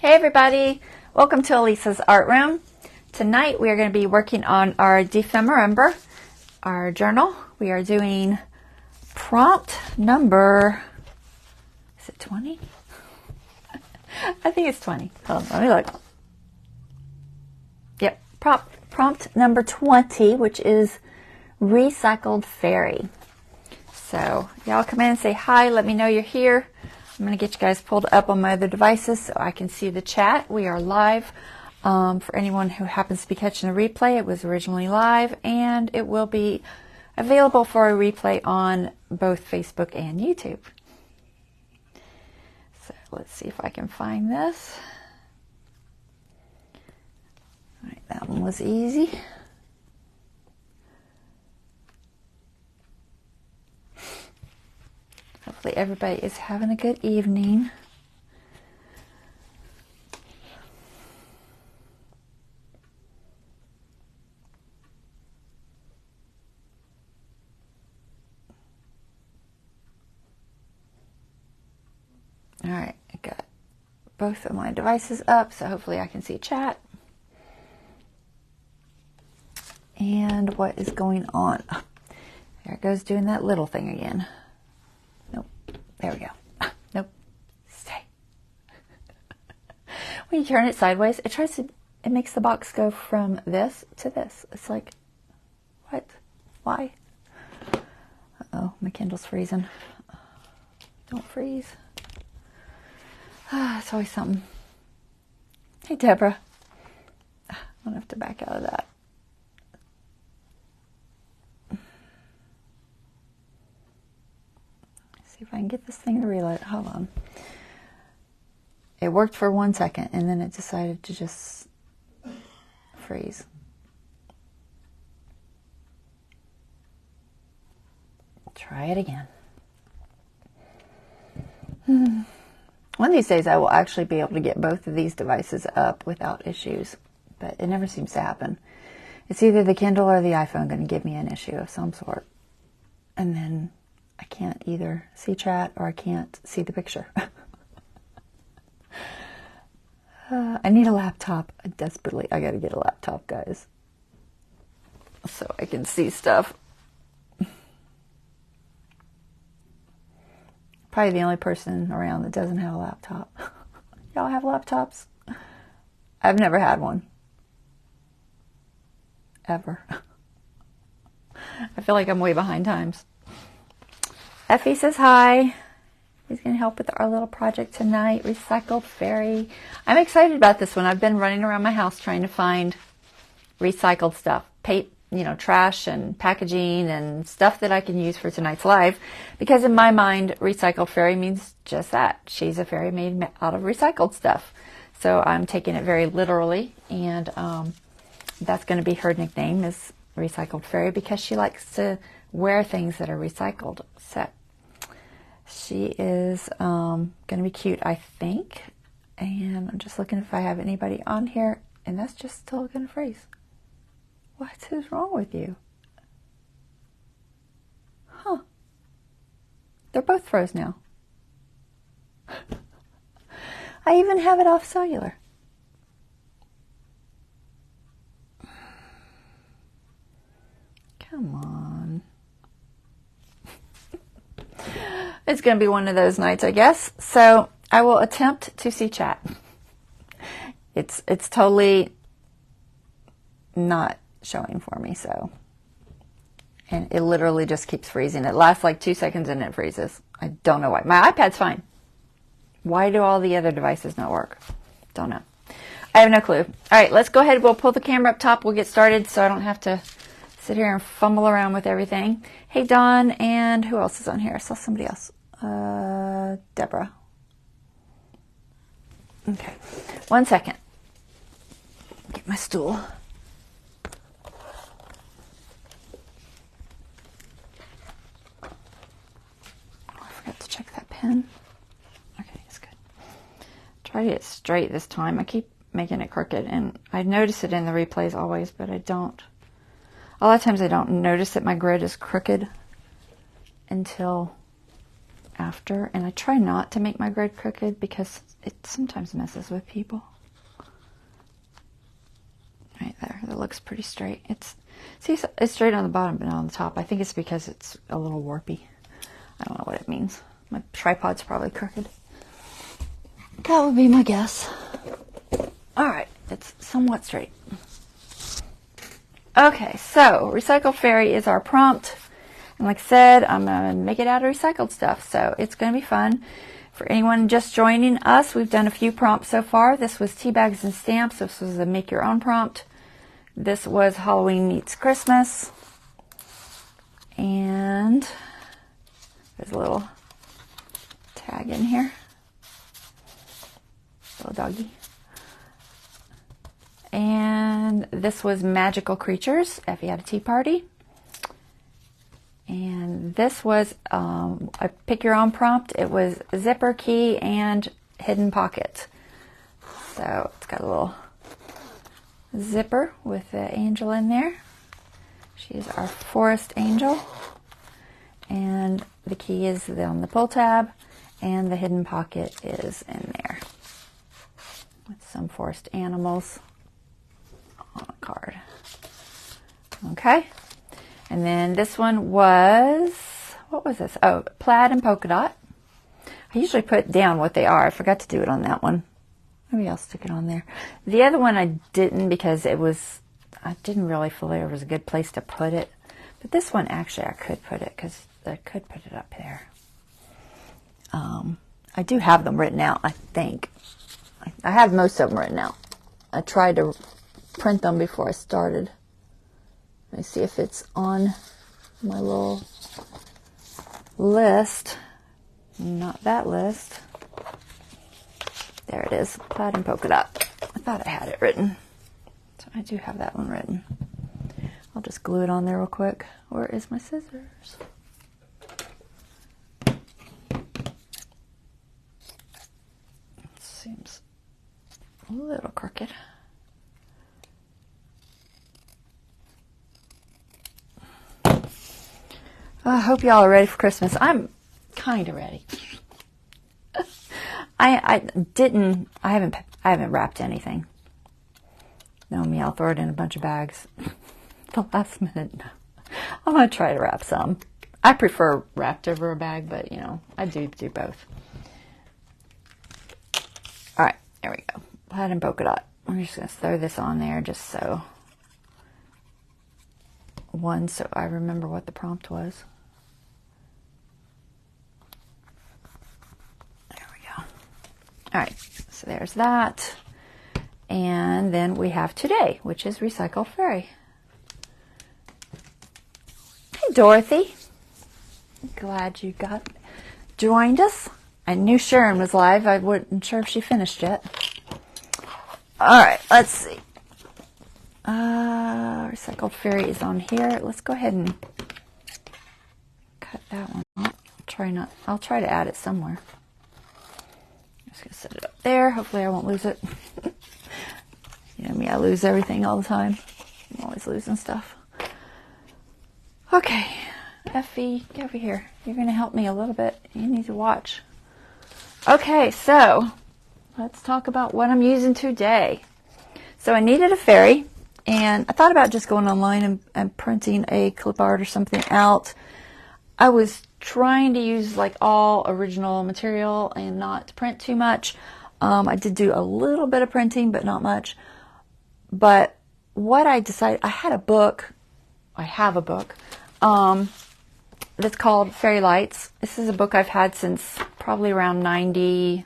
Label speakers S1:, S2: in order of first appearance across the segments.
S1: Hey everybody, welcome to Lisa's Art Room. Tonight we are going to be working on our Dephemerember, our journal. We are doing prompt number, is it 20? I think it's 20. Hold on, let me look. Yep, prompt number 20, which is Recycled Fairy. So y'all come in and say hi, let me know you're here. I'm going to get you guys pulled up on my other devices so I can see the chat. We are live. For anyone who happens to be catching the replay, it was originally live and it will be available for a replay on both Facebook and YouTube. So let's see if I can find this. All right, that one was easy. Hopefully everybody is having a good evening. All right, I got both of my devices up, so hopefully I can see chat. And what is going on? Oh, there it goes doing that little thing again. There we go. Nope. Stay. When you turn it sideways, it makes the box go from this to this. It's like, what? Why? Uh-oh, my Kindle's freezing. Don't freeze. It's always something. Hey, Deborah. I'm going to have to back out of that. If I can get this thing to reload. Hold on. It worked for 1 second and then it decided to just freeze. Try it again. One of these days I will actually be able to get both of these devices up without issues, but it never seems to happen. It's either the Kindle or the iPhone going to give me an issue of some sort. And then I can't either see chat or I can't see the picture. I need a laptop. I got to get a laptop, guys. So I can see stuff. Probably the only person around that doesn't have a laptop. Y'all have laptops? I've never had one. Ever. I feel like I'm way behind times. Effie says hi. He's going to help with our little project tonight, Recycled Fairy. I'm excited about this one. I've been running around my house trying to find recycled stuff, trash and packaging and stuff that I can use for tonight's live. Because in my mind, Recycled Fairy means just that. She's a fairy made out of recycled stuff. So I'm taking it very literally, and that's going to be her nickname, is Recycled Fairy, because she likes to wear things that are recycled. So she is going to be cute, I think. And I'm just looking if I have anybody on here. And that's just still going to freeze. What is wrong with you? Huh. They're both froze now. I even have it off cellular. Come on. It's going to be one of those nights, I guess. So I will attempt to see chat. It's totally not showing for me, so. And it literally just keeps freezing. It lasts like 2 seconds and it freezes. I don't know why. My iPad's fine. Why do all the other devices not work? Don't know. I have no clue. All right, let's go ahead. We'll pull the camera up top. We'll get started so I don't have to sit here and fumble around with everything. Hey, Dawn, and who else is on here? I saw somebody else. Deborah. Okay, 1 second. Get my stool. Oh, I forgot to check that pen. Okay, it's good. Try to get straight this time. I keep making it crooked, and I notice it in the replays always, but I don't. A lot of times I don't notice that my grid is crooked until after. And I try not to make my grid crooked because it sometimes messes with people. Right there, that looks pretty straight. See, it's straight on the bottom but not on the top. I think it's because it's a little warpy. I don't know what it means. My tripod's probably crooked. That would be my guess. All right, it's somewhat straight. Okay, so Recycle Fairy is our prompt. And like I said, I'm going to make it out of recycled stuff. So it's going to be fun. For anyone just joining us, we've done a few prompts so far. This was tea bags and stamps. This was a make your own prompt. This was Halloween meets Christmas. And there's a little tag in here. Little doggy. And this was Magical Creatures, Effie had a tea party. And this was a pick your own prompt. It was zipper, key, and hidden pocket. So it's got a little zipper with the angel in there. She is our forest angel. And the key is on the pull tab. And the hidden pocket is in there. With some forest animals on a card. Okay. And then this one was, what was this? Oh, plaid and polka dot. I usually put down what they are. I forgot to do it on that one. Maybe I'll stick it on there. The other one I didn't because I didn't really feel like it was a good place to put it. But this one actually I could put it because I could put it up there. I do have them written out, I think. I have most of them written out. I tried to print them before I started. Let me see if it's on my little list. Not that list. There it is, plaid and polka dot. I thought I had it written. So I do have that one written. I'll just glue it on there real quick. Where is my scissors? It seems a little crooked. I hope y'all are ready for Christmas. I'm kind of ready. I haven't wrapped anything. No, me, I'll throw it in a bunch of bags. The last minute, no. I'm going to try to wrap some. I prefer wrapped over a bag, but, you know, I do both. All right, there we go. Plaid and polka dot. I'm just going to throw this on there just so I remember what the prompt was. There we go. All right, so there's that. And then we have today, which is Recycle Fairy. Hey, Dorothy. Glad you joined us. I knew Sharon was live. I wasn't sure if she finished yet. All right, let's see. Recycled Fairy is on here. Let's go ahead and cut that one off. I'll try to add it somewhere. I'm just going to set it up there. Hopefully I won't lose it. You know me, I lose everything all the time. I'm always losing stuff. Okay, Effie, get over here. You're going to help me a little bit. You need to watch. Okay, so let's talk about what I'm using today. So I needed a fairy, and I thought about just going online and printing a clip art or something out. I was trying to use like all original material and not print too much. I did do a little bit of printing, but not much. But what I decided, I have a book that's called Fairy Lights. This is a book I've had since probably around 95.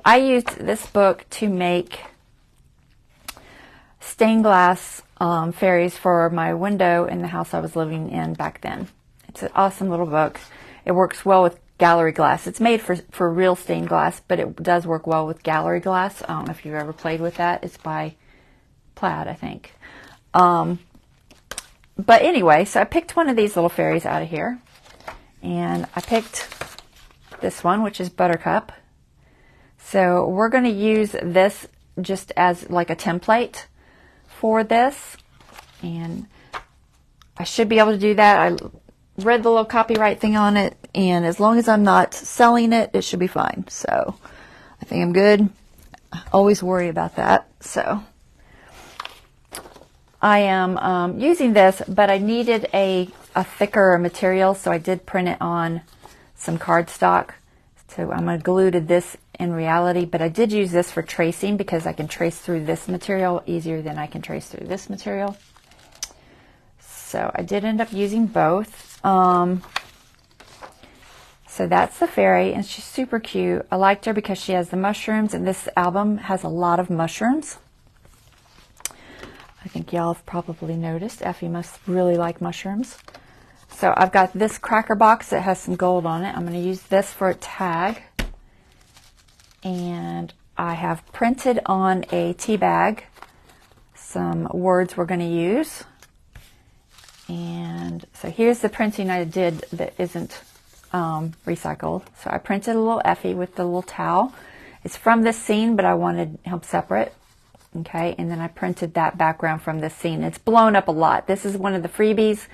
S1: I used this book to make stained glass fairies for my window in the house I was living in back then. It's an awesome little book. It works well with gallery glass. It's made for real stained glass, but it does work well with gallery glass. I don't know if you've ever played with that. It's by Plaid, I think. But anyway, so I picked one of these little fairies out of here. And I picked this one, which is Buttercup. So we're going to use this just as like a template for this. And I should be able to do that. I read the little copyright thing on it, and as long as I'm not selling it, it should be fine. So I think I'm good. I always worry about that. So I am using this, but I needed a thicker material, so I did print it on some cardstock. So I'm going to glue to this in reality, but I did use this for tracing because I can trace through this material easier than I can trace through this material. So I did end up using both. So that's the fairy, and she's super cute. I liked her because she has the mushrooms, and this album has a lot of mushrooms. I think y'all have probably noticed. Effie must really like mushrooms. So I've got this cracker box that has some gold on it. I'm going to use this for a tag. And I have printed on a tea bag some words we're going to use. And so here's the printing I did that isn't recycled. So I printed a little Effie with the little towel. It's from this scene, but I wanted him separate. Okay, and then I printed that background from this scene. It's blown up a lot. This is one of the freebies.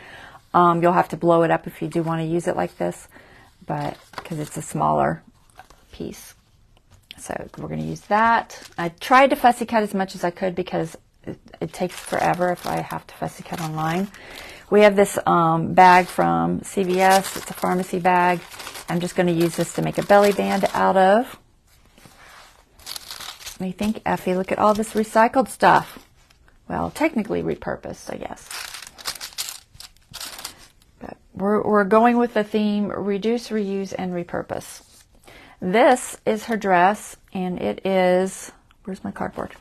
S1: You'll have to blow it up if you do want to use it like this, but because it's a smaller piece. So we're going to use that. I tried to fussy cut as much as I could because it takes forever if I have to fussy cut online. We have this bag from CVS. It's a pharmacy bag. I'm just going to use this to make a belly band out of. What do you think, Effie? Look at all this recycled stuff. Well, technically repurposed, I guess. But we're going with the theme reduce, reuse, and repurpose. This is her dress, and it is, where's my cardboard?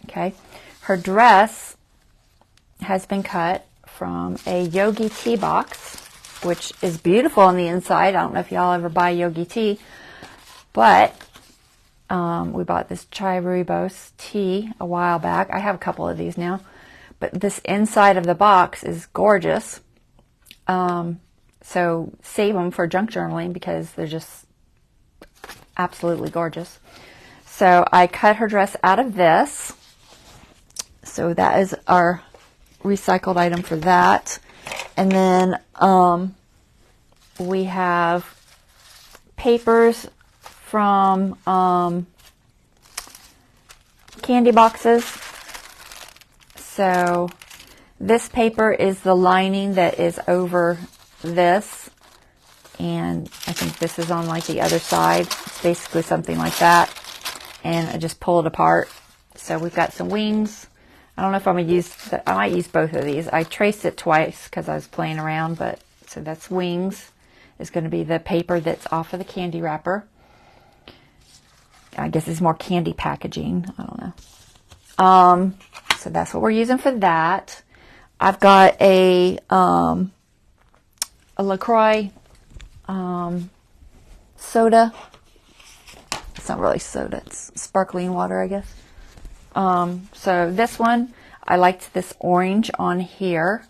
S1: Okay, her dress has been cut from a Yogi tea box, which is beautiful on the inside. I don't know if y'all ever buy Yogi tea, but we bought this Chai Rooibos tea a while back. I have a couple of these now, but this inside of the box is gorgeous. So save them for junk journaling because they're just absolutely gorgeous. So I cut her dress out of this. So that is our recycled item for that. And then we have papers from candy boxes. So this paper is the lining that is over this, and I think this is on like the other side. It's basically something like that, and I just pull it apart. So we've got some wings. I don't know if I'm gonna use I might use both of these. I traced it twice because I was playing around, but so that's wings is going to be the paper that's off of the candy wrapper. I guess it's more candy packaging. I don't know. So that's what we're using for that. I've got a LaCroix soda. It's not really soda. It's sparkling water, I guess. So this one, I liked this orange on here.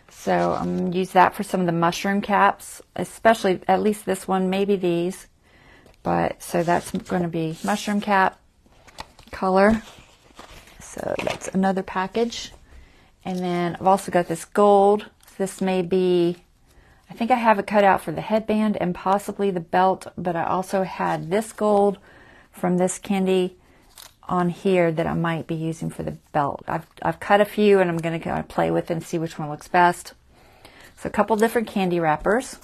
S1: So I'm going to use that for some of the mushroom caps, especially at least this one, maybe these. But so that's going to be mushroom cap color. So that's another package. And then I've also got this gold. This may be, I think I have it cut out for the headband and possibly the belt, but I also had this gold from this candy on here that I might be using for the belt. I've cut a few and I'm going to kind of play with it and see which one looks best. So a couple different candy wrappers.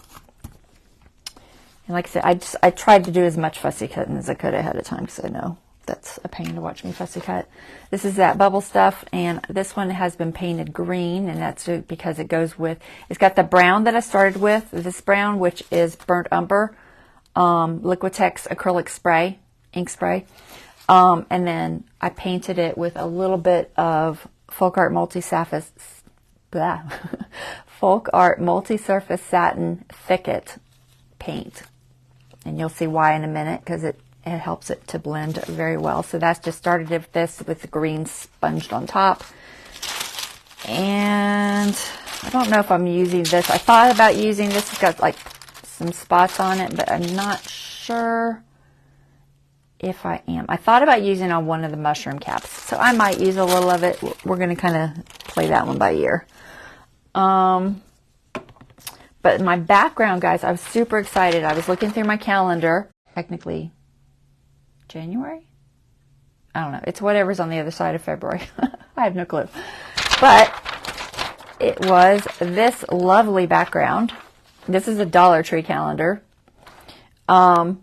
S1: And like I said, I tried to do as much fussy cutting as I could ahead of time because I know that's a pain to watch me fussy cut. This is that bubble stuff, and this one has been painted green, and that's because it goes with, it's got the brown that I started with, this brown, which is burnt umber, Liquitex acrylic spray, ink spray, and then I painted it with a little bit of Folk Art Multi-Surface Satin Thicket paint. And you'll see why in a minute because it helps it to blend very well. So that's just started with this with the green sponged on top. And I don't know if I'm using this. I thought about using this. It's got like some spots on it, but I'm not sure if I am. I thought about using on one of the mushroom caps. So I might use a little of it. We're going to kind of play that one by ear. But my background, guys, I was super excited. I was looking through my calendar. Technically, January? I don't know. It's whatever's on the other side of February. I have no clue. But it was this lovely background. This is a Dollar Tree calendar. And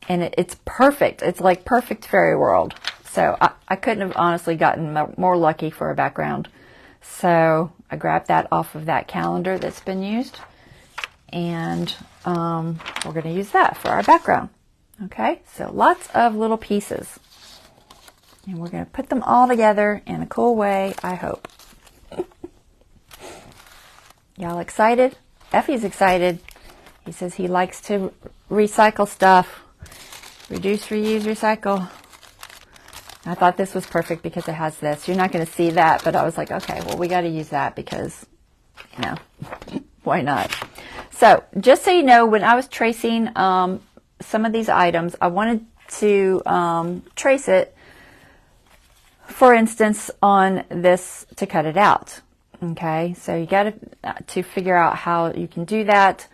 S1: it's perfect. It's like perfect fairy world. So I couldn't have honestly gotten more lucky for a background. So I grabbed that off of that calendar that's been used. And we're going to use that for our background. Okay, so lots of little pieces. And we're going to put them all together in a cool way, I hope. Y'all excited? Effie's excited. He says he likes to recycle stuff. Reduce, reuse, recycle. I thought this was perfect because it has this. You're not going to see that, but I was like, okay, well, we got to use that because, you know, why not? So just so you know, when I was tracing some of these items, I wanted to trace it, for instance, on this to cut it out. Okay, so you got to figure out how you can do that.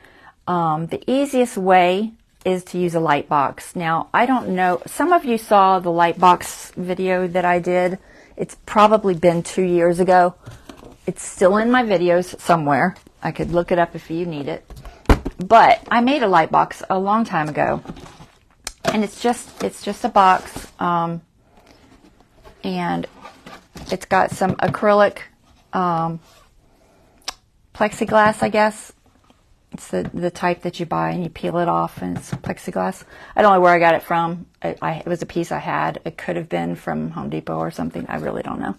S1: The easiest way is to use a light box. Now, I don't know, some of you saw the light box video that I did. It's probably been 2 years ago. It's still in my videos somewhere. I could look it up if you need it. But I made a light box a long time ago. And it's just a box. And it's got some acrylic plexiglass, I guess. It's the type that you buy and you peel it off and it's plexiglass. I don't know where I got it from. It was a piece I had. It could have been from Home Depot or something. I really don't know.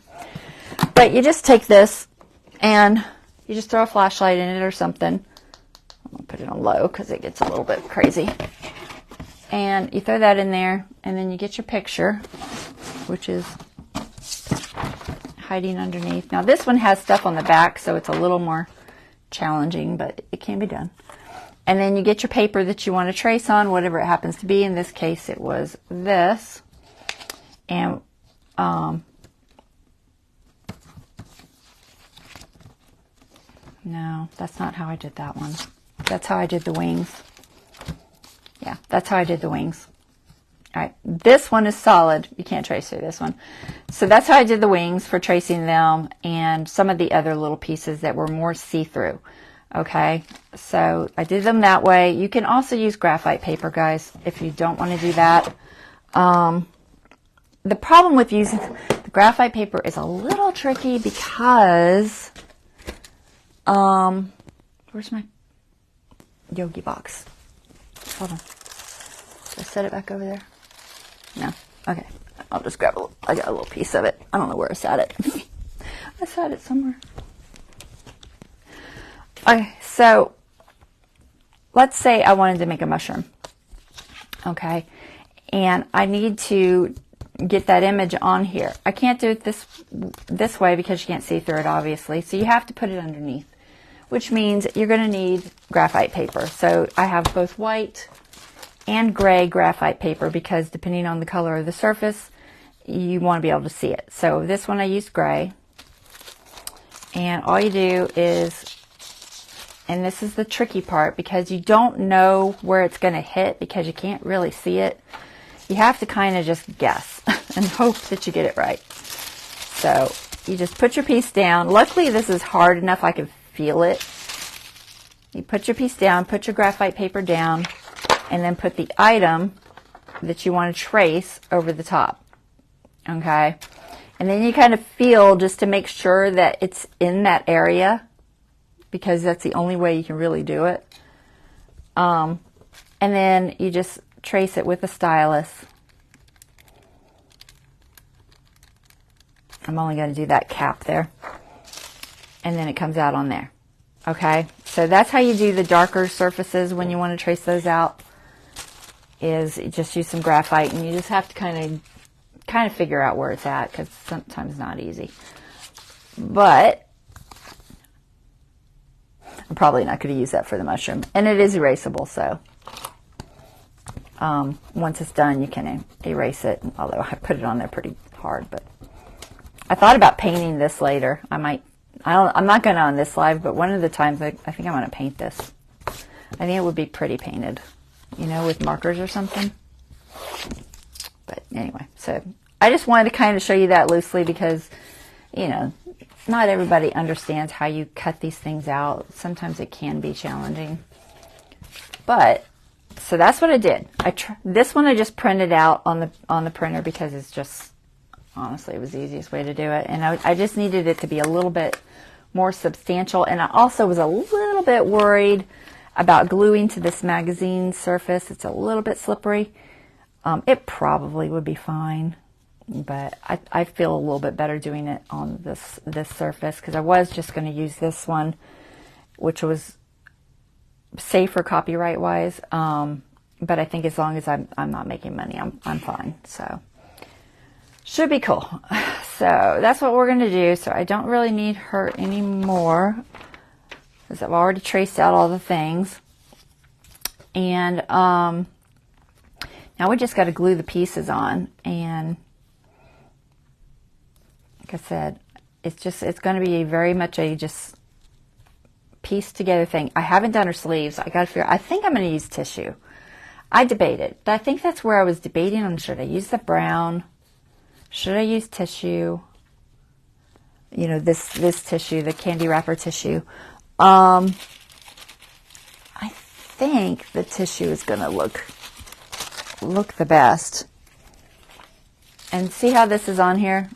S1: But you just take this and you just throw a flashlight in it or something. I'm going to put it on low because it gets a little bit crazy. And you throw that in there and then you get your picture, which is hiding underneath. Now this one has stuff on the back, so it's a little more challenging, but it can be done. And then you get your paper that you want to trace on, whatever it happens to be. In this case, it was this. And no, that's not how I did that one. That's how I did the wings. Yeah, that's how I did the wings. All right, this one is solid. You can't trace through this one. So that's how I did the wings for tracing them and some of the other little pieces that were more see-through. Okay, so I did them that way. You can also use graphite paper, guys, if you don't want to do that. The problem with using the graphite paper is a little tricky because, where's my Yogi box? Hold on. Did I set it back over there? No. Okay. I'll just grab I got a little piece of it. I don't know where I sat it. I sat it somewhere. Okay, so let's say I wanted to make a mushroom. Okay. And I need to get that image on here. I can't do it this way because you can't see through it, obviously. So you have to put it underneath, which means you're going to need graphite paper. So I have both white and gray graphite paper because depending on the color of the surface, you want to be able to see it. So this one I used gray. And all you do is, and this is the tricky part because you don't know where it's going to hit because you can't really see it. You have to kind of just guess and hope that you get it right. So you just put your piece down. Luckily this is hard enough I can feel it. You put your piece down, put your graphite paper down, and then put the item that you want to trace over the top. Okay? And then you kind of feel just to make sure that it's in that area because that's the only way you can really do it. And then you just trace it with a stylus. I'm only going to do that cap there. And then it comes out on there. Okay? So that's how you do the darker surfaces when you want to trace those out. Is you just use some graphite and you just have to kind of figure out where it's at because sometimes it's not easy. But I'm probably not going to use that for the mushroom. And it is erasable, so once it's done you can erase it, although I put it on there pretty hard. But I thought about painting this later. I might I'm not going to on this live, but one of the times I think I'm going to paint this. I think it would be pretty painted, you know, with markers or something. But anyway, so I just wanted to kind of show you that loosely because, you know, not everybody understands how you cut these things out. Sometimes it can be challenging. But, so that's what I did. This one I just printed out on the printer because it's just, honestly, it was the easiest way to do it. And I just needed it to be a little bit more substantial. And I also was a little bit worried about gluing to this magazine surface. It's a little bit slippery. It probably would be fine, but I feel a little bit better doing it on this surface because I was just going to use this one, which was safer copyright wise. But I think as long as I'm not making money, I'm fine. So should be cool. So that's what we're going to do. So I don't really need her anymore because I've already traced out all the things. And now we just got to glue the pieces on. And like I said, it's going to be very much a just piece together thing. I haven't done her sleeves. I got to figure, I think I'm going to use tissue. I debated. I think that's where I was debating on, should I use the brown? Should I use tissue? You know, this tissue, the candy wrapper tissue. I think the tissue is going to look the best. And see how this is on here?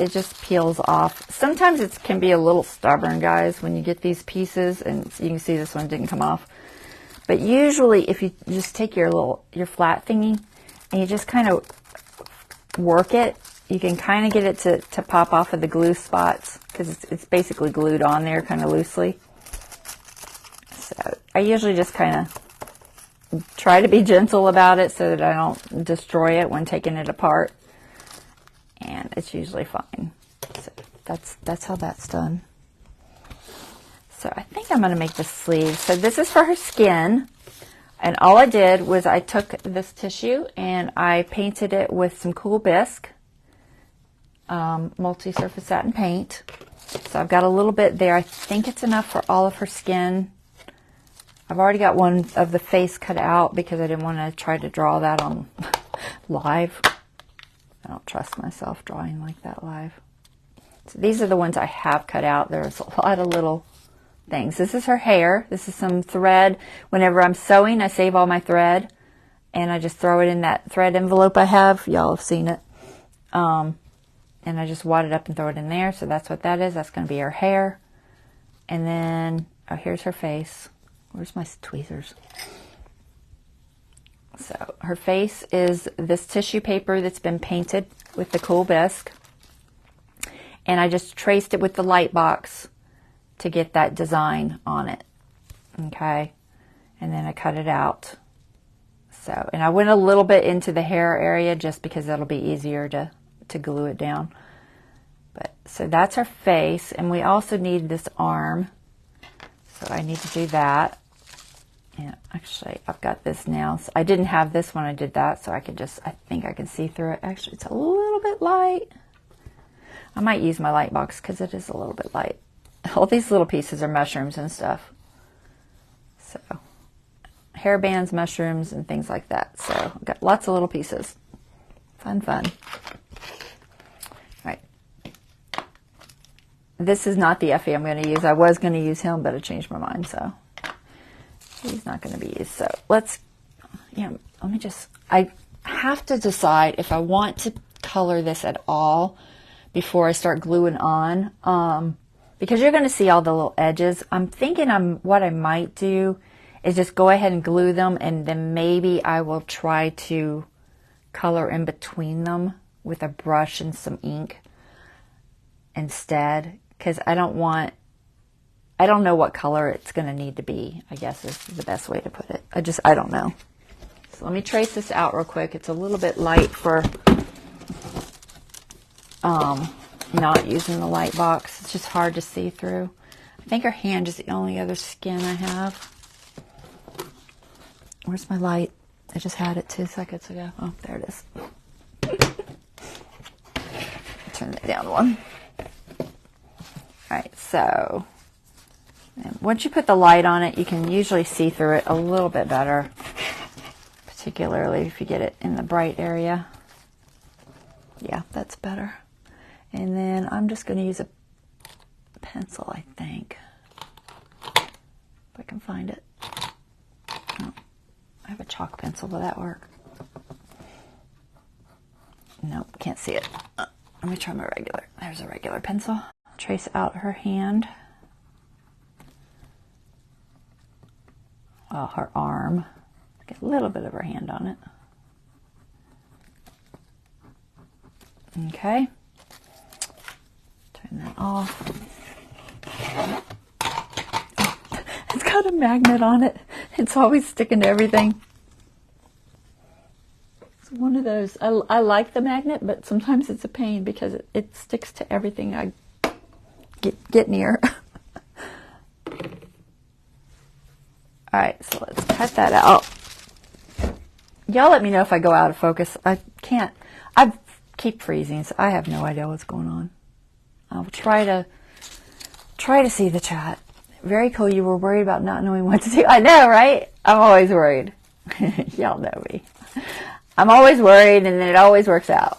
S1: It just peels off. Sometimes it can be a little stubborn, guys, when you get these pieces, and you can see this one didn't come off. But usually if you just take your flat thingy and you just kind of work it, you can kind of get it to pop off of the glue spots because it's basically glued on there kind of loosely. So I usually just kind of try to be gentle about it so that I don't destroy it when taking it apart. And it's usually fine. So that's how that's done. So I think I'm going to make the sleeve. So this is for her skin. And all I did was I took this tissue and I painted it with some Cool Bisque multi-surface satin paint. So I've got a little bit there. I think it's enough for all of her skin. I've already got one of the face cut out because I didn't want to try to draw that on live. I don't trust myself drawing like that live. So these are the ones I have cut out. There's a lot of little things. This is her hair. This is some thread. Whenever I'm sewing, I save all my thread and I just throw it in that thread envelope I have. Y'all have seen it. And I just wad it up and throw it in there. So that's what that is. That's going to be her hair. And then, oh, here's her face. Where's my tweezers? So her face is this tissue paper that's been painted with the Cool Bisque. And I just traced it with the light box to get that design on it. Okay. And then I cut it out. So, and I went a little bit into the hair area just because that'll be easier to glue it down. But so that's her face. And we also need this arm. So I need to do that. And actually, I've got this now. So I didn't have this when I did that, so I think I can see through it. Actually, it's a little bit light. I might use my light box because it is a little bit light. All these little pieces are mushrooms and stuff. So, hair bands, mushrooms, and things like that. So, I've got lots of little pieces. Fun, fun. All right. This is not the Effie I'm going to use. I was going to use him, but I changed my mind, so he's not going to be used. So let me just, I have to decide if I want to color this at all before I start gluing on, because you're going to see all the little edges. I'm thinking what I might do is just go ahead and glue them, and then maybe I will try to color in between them with a brush and some ink instead, because I don't know what color it's going to need to be, I guess is the best way to put it. I don't know. So let me trace this out real quick. It's a little bit light for not using the light box. It's just hard to see through. I think her hand is the only other skin I have. Where's my light? I just had it 2 seconds ago. Oh, there it is. Turn that down one. right, so once you put the light on it, you can usually see through it a little bit better, particularly if you get it in the bright area. Yeah, that's better. And then I'm just going to use a pencil, I think, if I can find it. Oh, I have a chalk pencil. Will that work? Nope, can't see it. Let me try my regular. There's a regular pencil. Trace out her hand. Well, her arm. Get a little bit of her hand on it. Okay. Turn that off. It's got a magnet on it. It's always sticking to everything. It's one of those. I like the magnet, but sometimes it's a pain because it sticks to everything I get near. All right, so let's cut that out. Y'all let me know if I go out of focus. I can't. I keep freezing, so I have no idea what's going on. I'll try to see the chat. Very cool. You were worried about not knowing what to do. I know, right? I'm always worried. Y'all know me. I'm always worried, and then it always works out.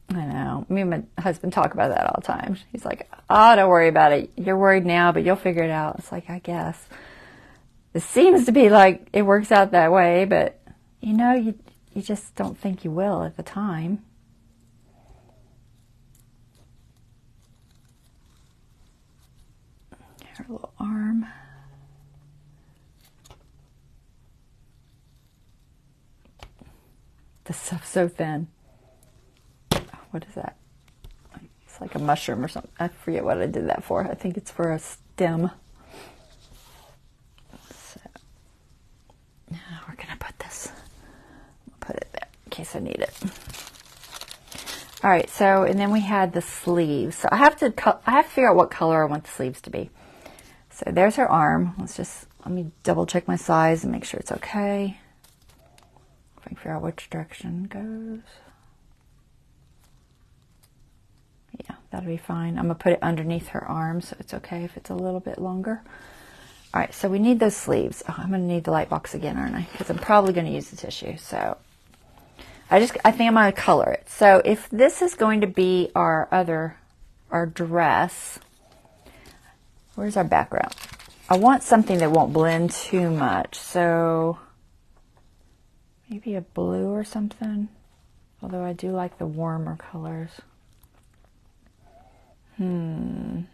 S1: I know. Me and my husband talk about that all the time. He's like, oh, don't worry about it. You're worried now, but you'll figure it out. It's like, I guess. It seems to be like it works out that way, but, you know, you just don't think you will at the time. Her little arm. This stuff's so thin. What is that? It's like a mushroom or something. I forget what I did that for. I think it's for a stem. So now we're going to put this. I'll put it there in case I need it. All right, so and then we had the sleeves. So I have to figure out what color I want the sleeves to be. So there's her arm. Let me double check my size and make sure it's okay. If I can figure out which direction it goes. Yeah, that'll be fine. I'm going to put it underneath her arm, so it's okay if it's a little bit longer. All right, so we need those sleeves. Oh, I'm going to need the light box again, aren't I? Because I'm probably going to use the tissue. So I think I'm going to color it. So if this is going to be our dress, where's our background? I want something that won't blend too much. So maybe a blue or something. Although I do like the warmer colors. I don't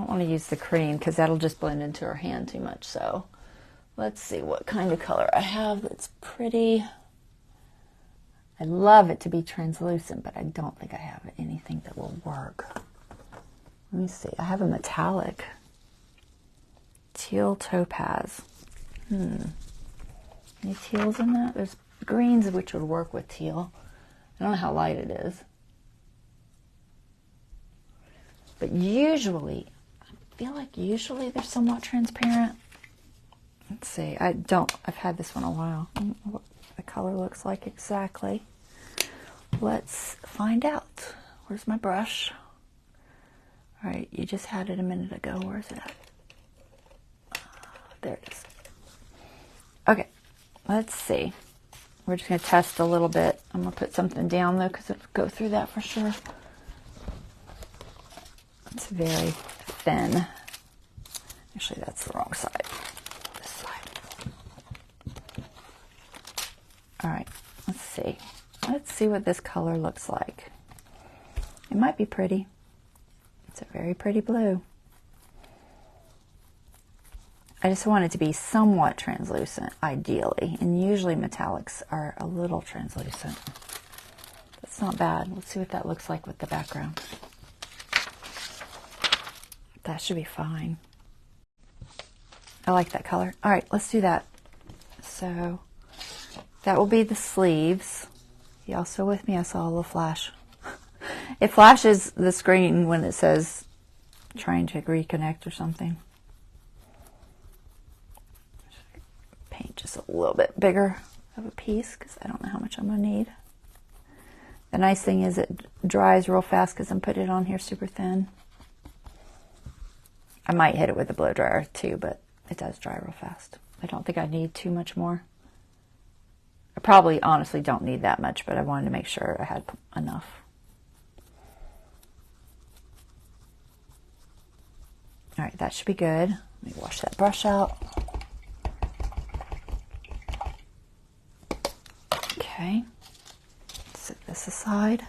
S1: want to use the cream because that'll just blend into her hand too much. So let's see what kind of color I have that's pretty. I love it to be translucent, but I don't think I have anything that will work. Let me see. I have a metallic. Teal topaz. Any teals in that? There's greens which would work with teal. I don't know how light it is. But usually, I feel like usually they're somewhat transparent. Let's see. I've had this one a while. I don't know what the color looks like exactly. Let's find out. Where's my brush? All right, you just had it a minute ago. Where's it at? There it is. Okay, let's see. We're just going to test a little bit. I'm going to put something down, though, because it'll go through that for sure. It's very thin. Actually, that's the wrong side. This side. All right, let's see. Let's see what this color looks like. It might be pretty. It's a very pretty blue. I just want it to be somewhat translucent, ideally. And usually metallics are a little translucent. That's not bad. Let's see what that looks like with the background. That should be fine. I like that color. All right, let's do that. So that will be the sleeves. Y'all still with me? I saw a little flash. It flashes the screen when it says trying to reconnect or something. Paint just a little bit bigger. of a piece because I don't know how much I'm going to need. The nice thing is it dries real fast because I'm putting it on here super thin. I might hit it with a blow dryer too, but it does dry real fast. I don't think I need too much more. I probably honestly don't need that much, but I wanted to make sure I had enough. All right, that should be good. Let me wash that brush out. Okay, set this aside.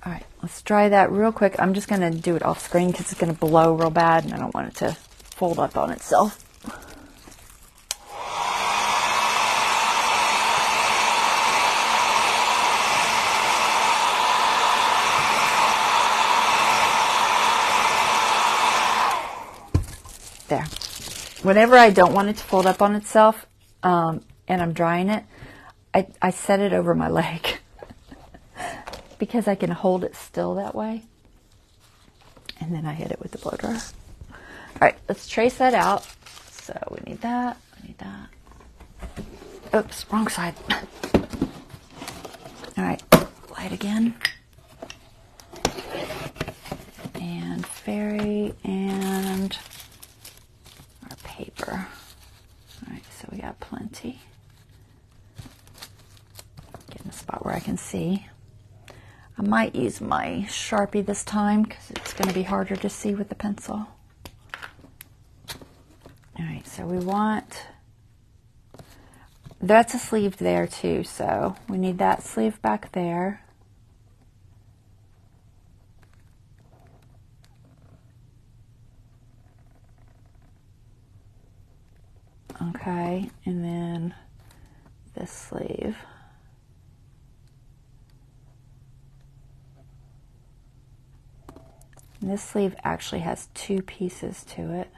S1: All right, let's dry that real quick. I'm just going to do it off screen because it's going to blow real bad and I don't want it to fold up on itself. There. Whenever I don't want it to fold up on itself and I'm drying it, I set it over my leg because I can hold it still that way. And then I hit it with the blow dryer. All right, let's trace that out. So we need that, we need that. Oops, wrong side. All right, light again. And fairy and our paper. All right, so we got plenty. Get in a spot where I can see. I might use my Sharpie this time because it's going to be harder to see with the pencil. All right, so we want, that's a sleeve there too, so we need that sleeve back there. Okay, and then this sleeve. And this sleeve actually has two pieces to it.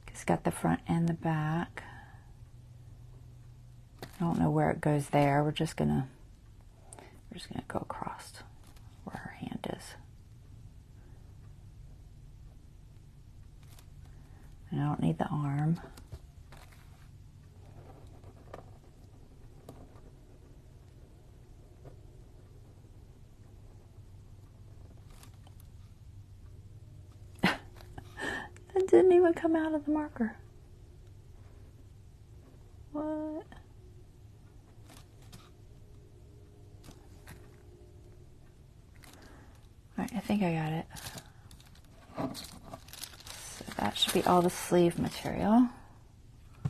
S1: It's got the front and the back. I don't know where it goes there. We're just gonna go across where her hand is. And I don't need the arm. It didn't even come out of the marker. What? All right, I think I got it. So that should be all the sleeve material. I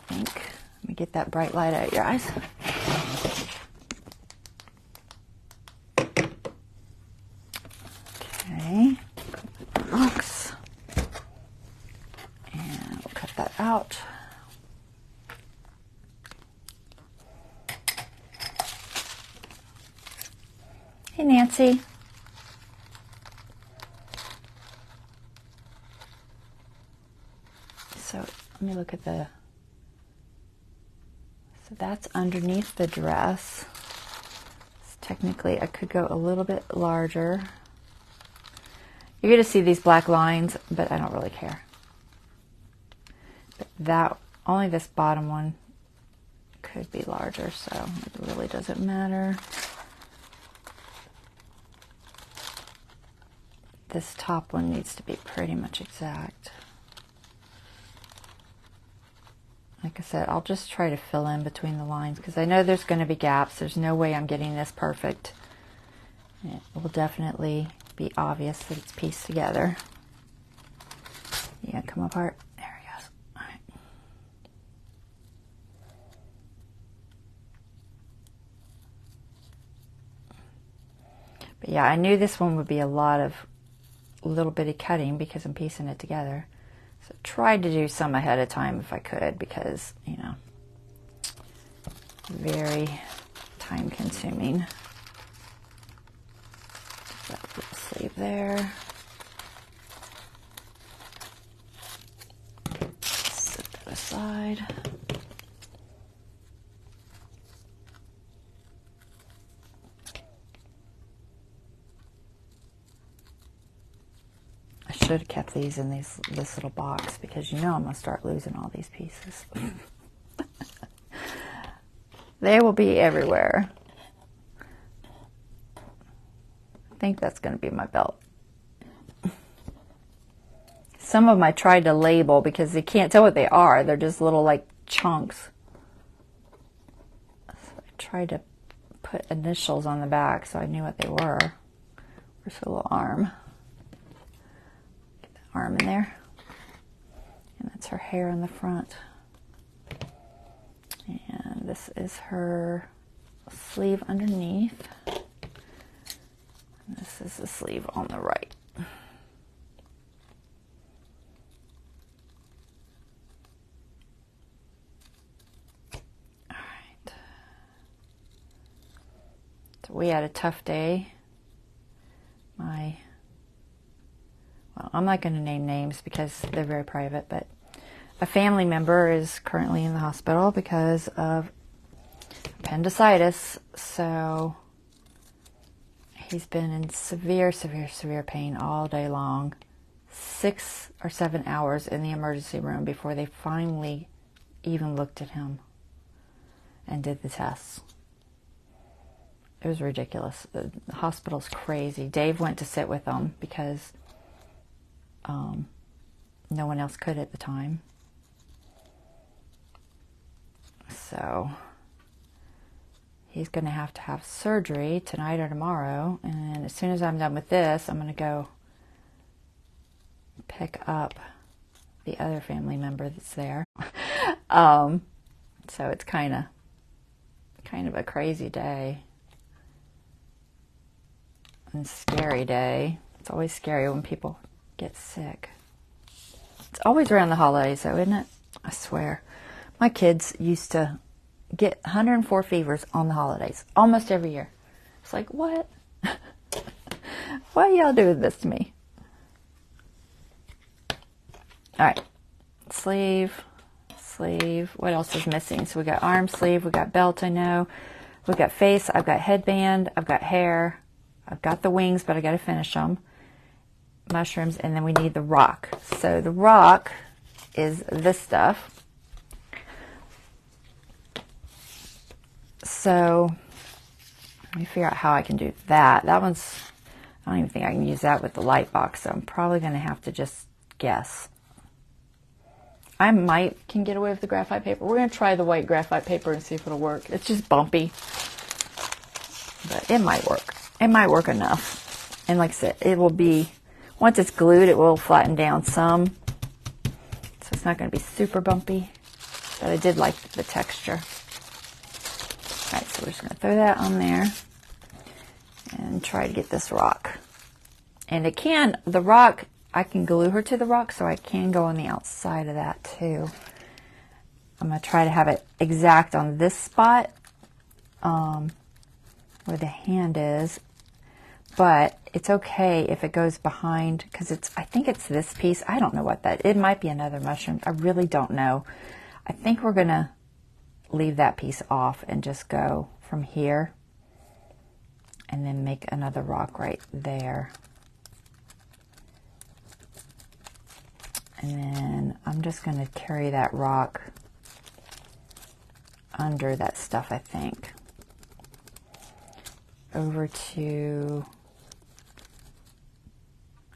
S1: think. Let me get that bright light out of your eyes. Okay. Box. Out. Hey, Nancy. So let me look at so that's underneath the dress. So technically I could go a little bit larger. You're going to see these black lines, but I don't really care. That only this bottom one could be larger, so it really doesn't matter. This top one needs to be pretty much exact. Like I said, I'll just try to fill in between the lines because I know there's going to be gaps. There's no way I'm getting this perfect. It will definitely be obvious that it's pieced together. Yeah, come apart. But yeah, I knew this one would be a lot of little bitty cutting because I'm piecing it together. So tried to do some ahead of time if I could because, you know, very time consuming. That little sleeve there. Set that aside. should have kept these in this little box, because you know I'm going to start losing all these pieces. They will be everywhere. I think that's going to be my belt. Some of them I tried to label because you can't tell what they are. They're just little like chunks. So I tried to put initials on the back so I knew what they were. Where's the little arm? Get that arm in there. And that's her hair in the front. And this is her sleeve underneath. And this is the sleeve on the right. Alright. So we had a tough day. Well, I'm not going to name names because they're very private, but a family member is currently in the hospital because of appendicitis. So he's been in severe, severe, severe pain all day long. 6 or 7 hours in the emergency room before they finally even looked at him and did the tests. It was ridiculous. The hospital's crazy. Dave went to sit with them because no one else could at the time. So he's going to have surgery tonight or tomorrow. And as soon as I'm done with this, I'm going to go pick up the other family member that's there. So it's kind of a crazy day and scary day. It's always scary when people get sick. It's always around the holidays though, isn't it? I swear. My kids used to get 104 fevers on the holidays almost every year. It's like, what? Why y'all doing this to me? All right, sleeve. What else is missing? So we got arm, sleeve, we got belt, I know. We got face, I've got headband, I've got hair, I've got the wings, but I got to finish them. Mushrooms, and then we need the rock. So the rock is this stuff. So let me figure out how I can do that. That one's, I don't even think I can use that with the light box, so I'm probably going to have to just guess. I can get away with the graphite paper. We're going to try the white graphite paper and see if it'll work. It's just bumpy, but it might work. It might work enough. And like I said, it will be, once it's glued, it will flatten down some. So it's not going to be super bumpy, but I did like the texture. All right, so we're just going to throw that on there and try to get this rock. And the rock, I can glue her to the rock, so I can go on the outside of that too. I'm going to try to have it exact on this spot where the hand is, but it's okay if it goes behind, because I think it's this piece. I don't know what it might be another mushroom. I really don't know. I think we're going to leave that piece off and just go from here and then make another rock right there. And then I'm just going to carry that rock under that stuff, I think, over to,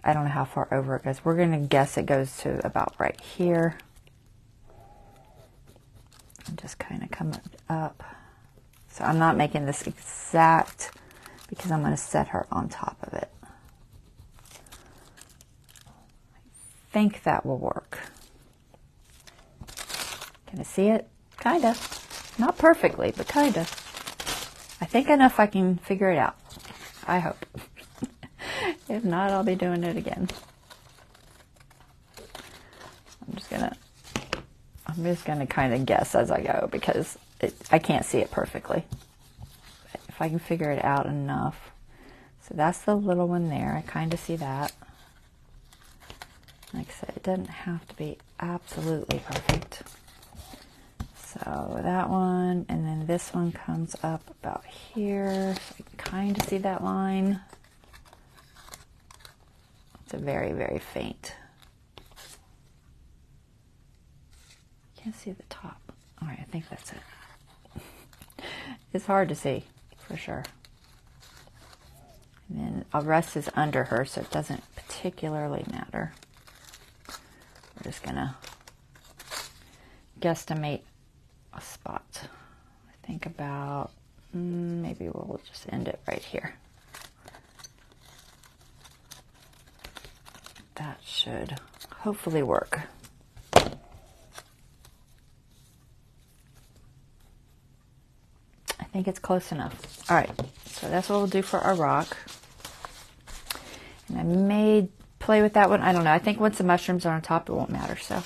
S1: I don't know how far over it goes. We're going to guess it goes to about right here. And just kind of come up. So I'm not making this exact because I'm going to set her on top of it. I think that will work. Can I see it? Kind of. Not perfectly, but kind of. I think enough I can figure it out. I hope. If not, I'll be doing it again. I'm just gonna kind of guess as I go because I can't see it perfectly. But if I can figure it out enough. So that's the little one there. I kind of see that. Like I said, it doesn't have to be absolutely perfect. So that one, and then this one comes up about here. So I can kind of see that line. It's a very, very faint. Can't see the top. All right, I think that's it. It's hard to see, for sure. And then the rest is under her, so it doesn't particularly matter. We're just gonna guesstimate a spot. I think about, maybe we'll just end it right here. That should hopefully work. I think it's close enough. All right, so that's what we'll do for our rock. And I may play with that one. I don't know. I think once the mushrooms are on top, it won't matter. So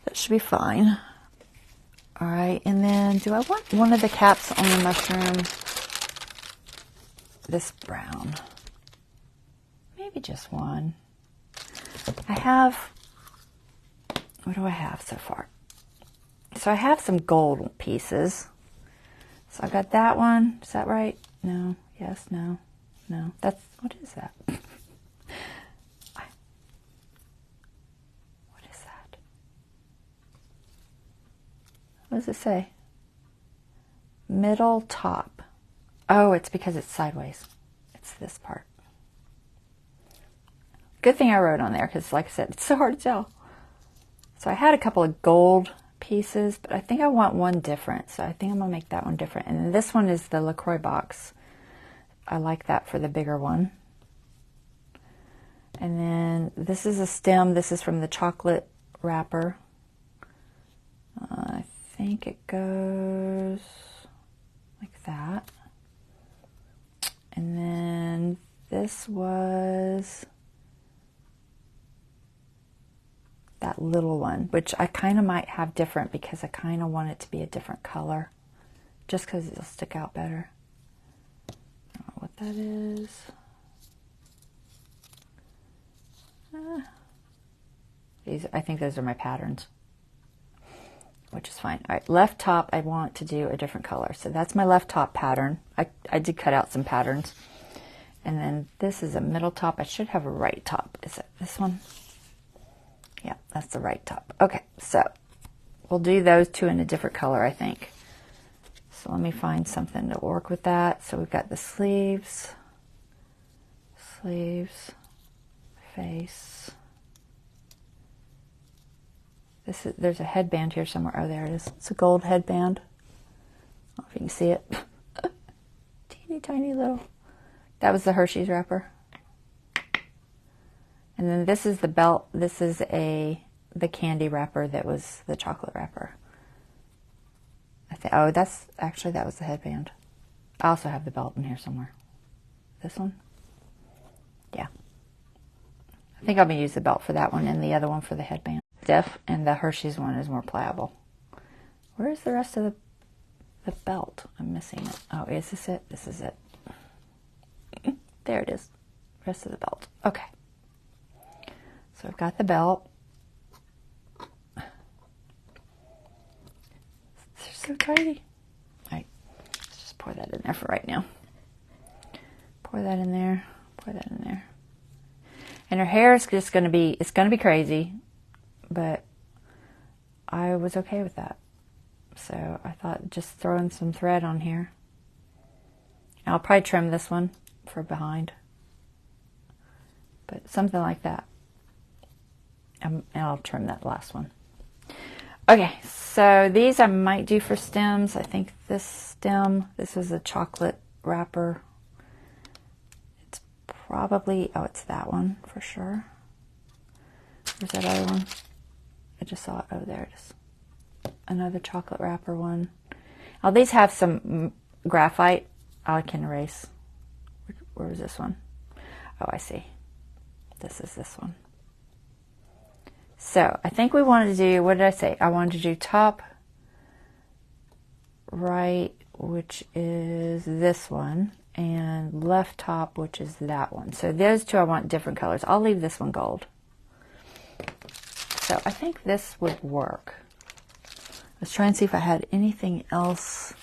S1: that should be fine. All right, and then do I want one of the caps on the mushroom? This brown. Maybe just one. I have, what do I have so far? So I have some gold pieces. So I got that one. Is that right? No. Yes. No. No. That's, what is that? What is that? What does it say? Middle top. Oh, it's because it's sideways. It's this part. Good thing I wrote on there because, like I said, it's so hard to tell. So I had a couple of gold pieces, but I think I want one different. So I think I'm going to make that one different. And this one is the LaCroix box. I like that for the bigger one. And then this is a stem. This is from the chocolate wrapper. I think it goes like that. And then this was that little one, which I kind of might have different because I kind of want it to be a different color just because it'll stick out better. I don't know what that is. I think those are my patterns, which is fine. All right, left top, I want to do a different color. So that's my left top pattern. I did cut out some patterns. And then this is a middle top. I should have a right top. Is it this one? Yeah, that's the right top. Okay, so we'll do those two in a different color, I think. So let me find something to work with that. So we've got the sleeves, face. There's a headband here somewhere. Oh, there it is. It's a gold headband. I don't know if you can see it. Teeny tiny little. That was the Hershey's wrapper. And then this is the belt. This is the candy wrapper that was the chocolate wrapper. Oh, that was the headband. I also have the belt in here somewhere. This one? Yeah. I think I'm going to use the belt for that one and the other one for the headband. Stiff, and the Hershey's one is more pliable. Where's the rest of the belt? I'm missing it. Oh, is this it? This is it. There it is. Rest of the belt. Okay. So I've got the belt. They're so tiny. All right. Let's just pour that in there for right now. Pour that in there. Pour that in there. And her hair is just going to be, it's going to be crazy. But I was okay with that. So I thought just throwing some thread on here. I'll probably trim this one for behind. But something like that. And I'll trim that last one. Okay, so these I might do for stems. I think this stem, this is a chocolate wrapper. It's probably, oh, it's that one for sure. Where's that other one? I just saw it. Oh, there it is. Another chocolate wrapper one. Oh, these have some graphite. I can erase. Where was this one? Oh, I see. This is this one. So I think we wanted to do, what did I say? I wanted to do top right, which is this one, and left top, which is that one. So those two I want different colors. I'll leave this one gold. So I think this would work. Let's try and see if I had anything else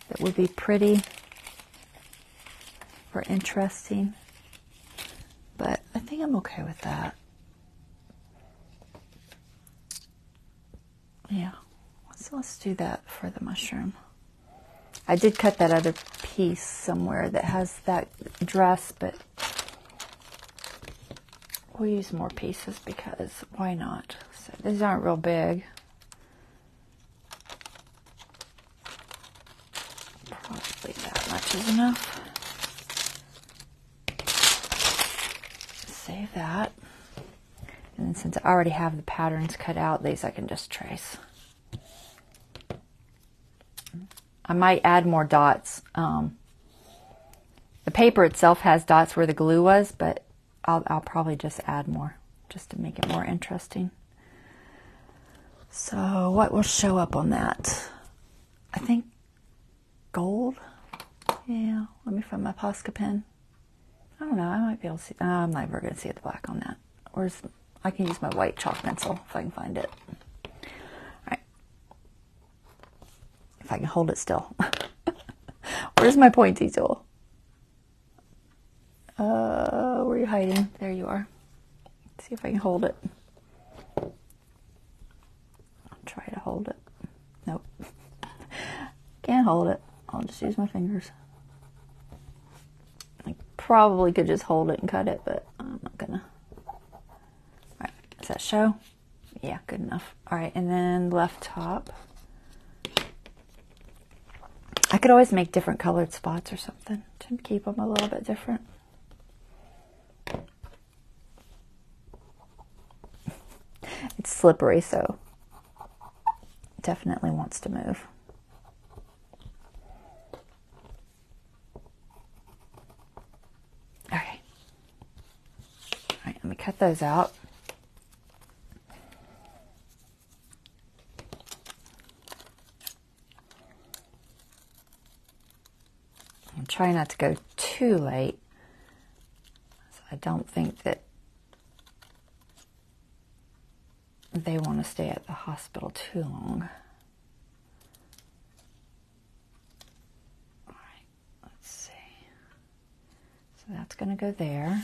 S1: that would be pretty or interesting. but I think I'm okay with that. Yeah, so let's do that for the mushroom. I did cut that other piece somewhere that has that dress, but we'll use more pieces because why not? So these aren't real big. Probably that much is enough. Save that. And then since I already have the patterns cut out, these I can just trace. I might add more dots. The paper itself has dots where the glue was, but I'll probably just add more just to make it more interesting. So what will show up on that? I think gold. Yeah, let me find my Posca pen. I don't know, I might be able to see. I'm never going to see the black on that. I can use my white chalk pencil if I can find it. Alright. If I can hold it still. Where's my pointy tool? Where are you hiding? There you are. Let's see if I can hold it. I'll try to hold it. Nope. Can't hold it. I'll just use my fingers. I probably could just hold it and cut it, but I'm not gonna. Alright, does that show? Yeah, good enough. Alright, and then left top. I could always make different colored spots or something to keep them a little bit different. It's slippery, so it definitely wants to move. Okay. All right, let me cut those out. I'm trying not to go too late. So I don't think that they want to stay at the hospital too long. All right, let's see. So that's going to go there.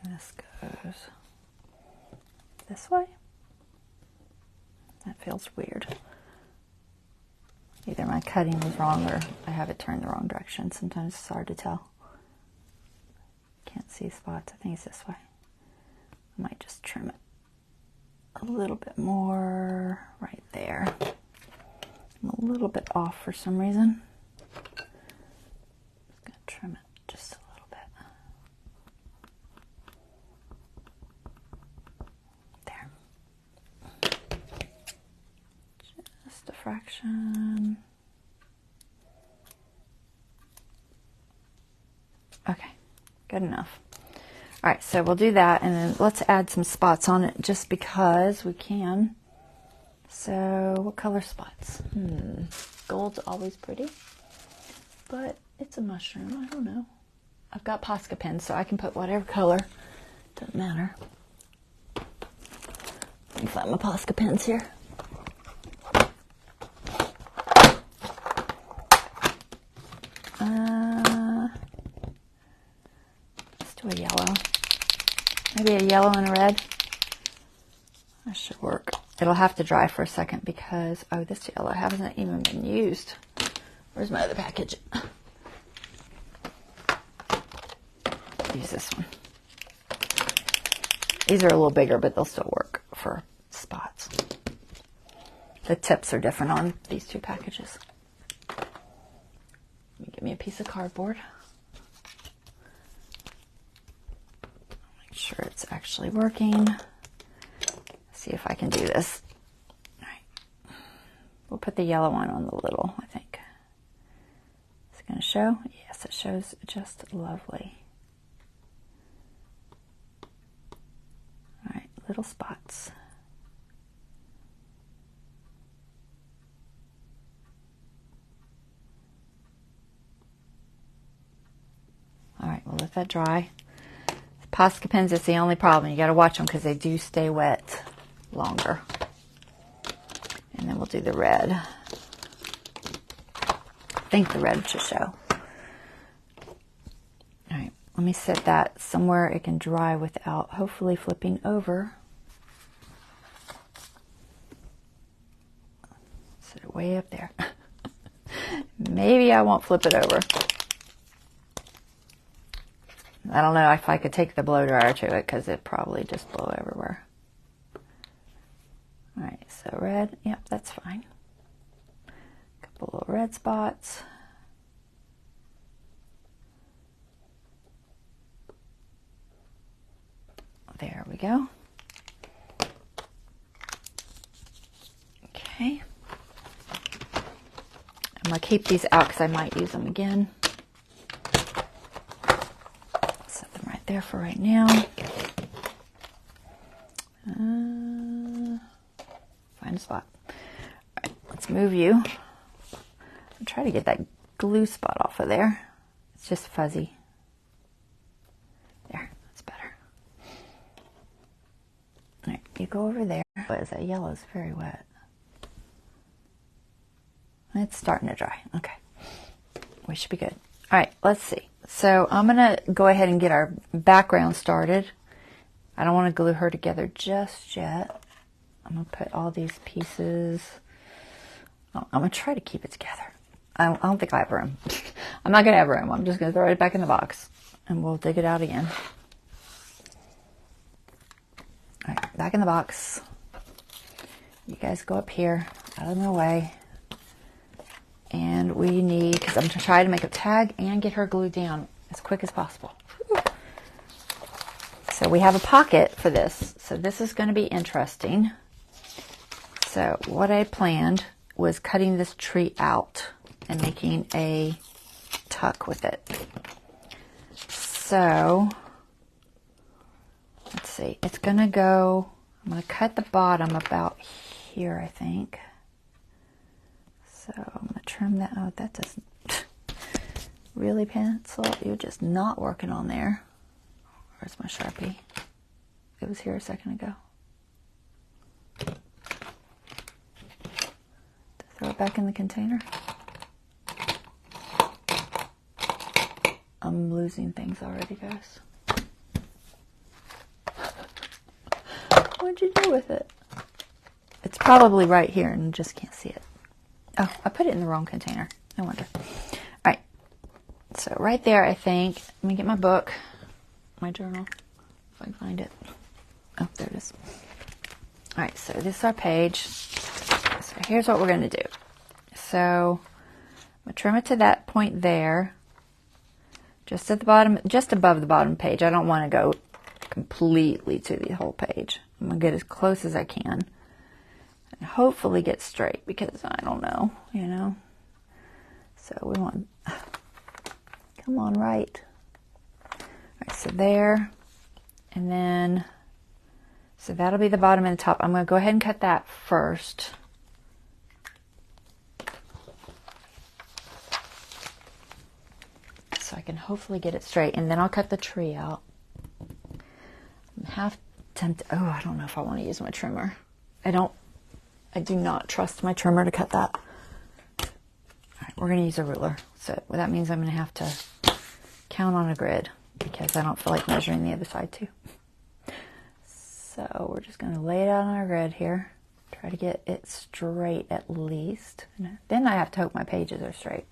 S1: This goes this way. That feels weird. Either my cutting was wrong or I have it turned the wrong direction. Sometimes it's hard to tell. Can't see spots. I think it's this way. I might just trim it a little bit more right there. I'm a little bit off for some reason. Just gonna trim it just a little bit. There. Just a fraction. Okay, good enough. All right, so we'll do that, and then let's add some spots on it just because we can. So, what color spots? Gold's always pretty, but it's a mushroom. I don't know. I've got Posca pens, so I can put whatever color. Doesn't matter. Let me find my Posca pens here. Let's do a yellow. Maybe a yellow and a red. That should work. It'll have to dry for a second because, oh, this yellow hasn't even been used. Where's my other package? Use this one. These are a little bigger, but they'll still work for spots. The tips are different on these two packages. Give me a piece of cardboard. Make sure it's actually working. See if I can do this. All right. We'll put the yellow one on the little, I think. Is it going to show? Yes, it shows just lovely. All right, little spots. that dry. Posca pens is the only problem. You got to watch them because they do stay wet longer. And then we'll do the red. I think the red should show. All right, let me set that somewhere it can dry without hopefully flipping over. Set it way up there. Maybe I won't flip it over. I don't know if I could take the blow dryer to it because it'd probably just blow everywhere. All right, so red, yep, that's fine. Couple little red spots. There we go. Okay. I'm going to keep these out because I might use them again. Set them right there for right now. Find a spot. All right, let's move you. I'll try to get that glue spot off of there. It's just fuzzy. There, that's better. All right, you go over there. What is that? Yellow is very wet. It's starting to dry. Okay. We should be good. All right, let's see. So I'm going to go ahead and get our background started. I don't want to glue her together just yet. I'm going to put all these pieces. I'm going to try to keep it together. I don't think I have room. I'm not going to have room. I'm just going to throw it back in the box and we'll dig it out again. All right, back in the box. You guys go up here, out of my way. And we need, because I'm going to try to make a tag and get her glued down as quick as possible. Whew. So we have a pocket for this. So this is going to be interesting. So what I planned was cutting this tree out and making a tuck with it. So let's see. It's going to go, I'm going to cut the bottom about here, I think. So I'm going to trim that out. That doesn't really pencil. You're just not working on there. Where's my Sharpie? It was here a second ago. Throw it back in the container. I'm losing things already, guys. What'd you do with it? It's probably right here and just can't see it. Oh, I put it in the wrong container. No wonder. All right. So right there, I think. Let me get my book, my journal, if I can find it. Oh, there it is. All right. So this is our page. So here's what we're going to do. So I'm going to trim it to that point there. Just at the bottom, just above the bottom page. I don't want to go completely to the whole page. I'm going to get as close as I can. And hopefully get straight because I don't know, you know. So we want, come on, right. All right, so there, and then, so that'll be the bottom and the top. I'm going to go ahead and cut that first. So I can hopefully get it straight, and then I'll cut the tree out. I'm half tempted, oh, I don't know if I want to use my trimmer. I do not trust my trimmer to cut that. All right, we're going to use a ruler. So that means I'm going to have to count on a grid because I don't feel like measuring the other side too. So we're just going to lay it out on our grid here. Try to get it straight at least. And then I have to hope my pages are straight,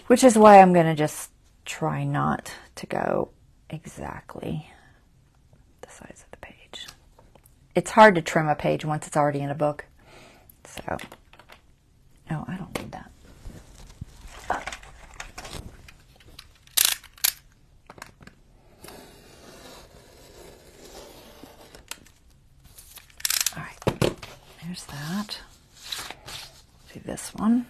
S1: which is why I'm going to just try not to go exactly the size of the page. It's hard to trim a page once it's already in a book. So, no, I don't need that. All right, there's that. Do this one.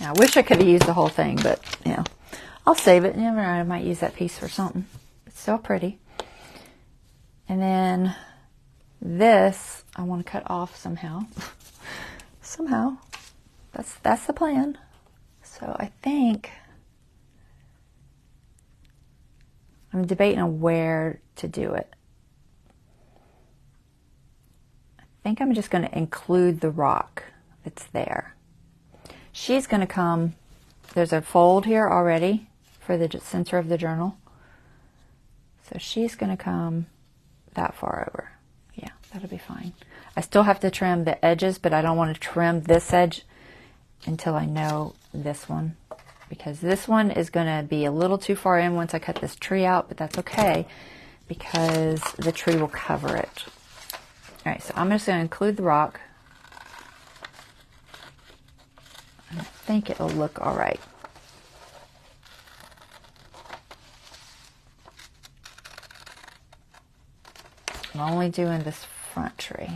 S1: I wish I could have used the whole thing, but you know, I'll save it. Never mind, I might use that piece for something. It's so pretty. And then this, I want to cut off somehow. Somehow. That's the plan. So I think I'm debating on where to do it. I think I'm just going to include the rock that's there. She's going to come, there's a fold here already for the center of the journal. So she's going to come that far over. Yeah, that'll be fine. I still have to trim the edges, but I don't want to trim this edge until I know this one, because this one is going to be a little too far in once I cut this tree out, but that's okay because the tree will cover it. All right, so I'm just going to include the rock. I think it'll look all right. I'm only doing this front tree.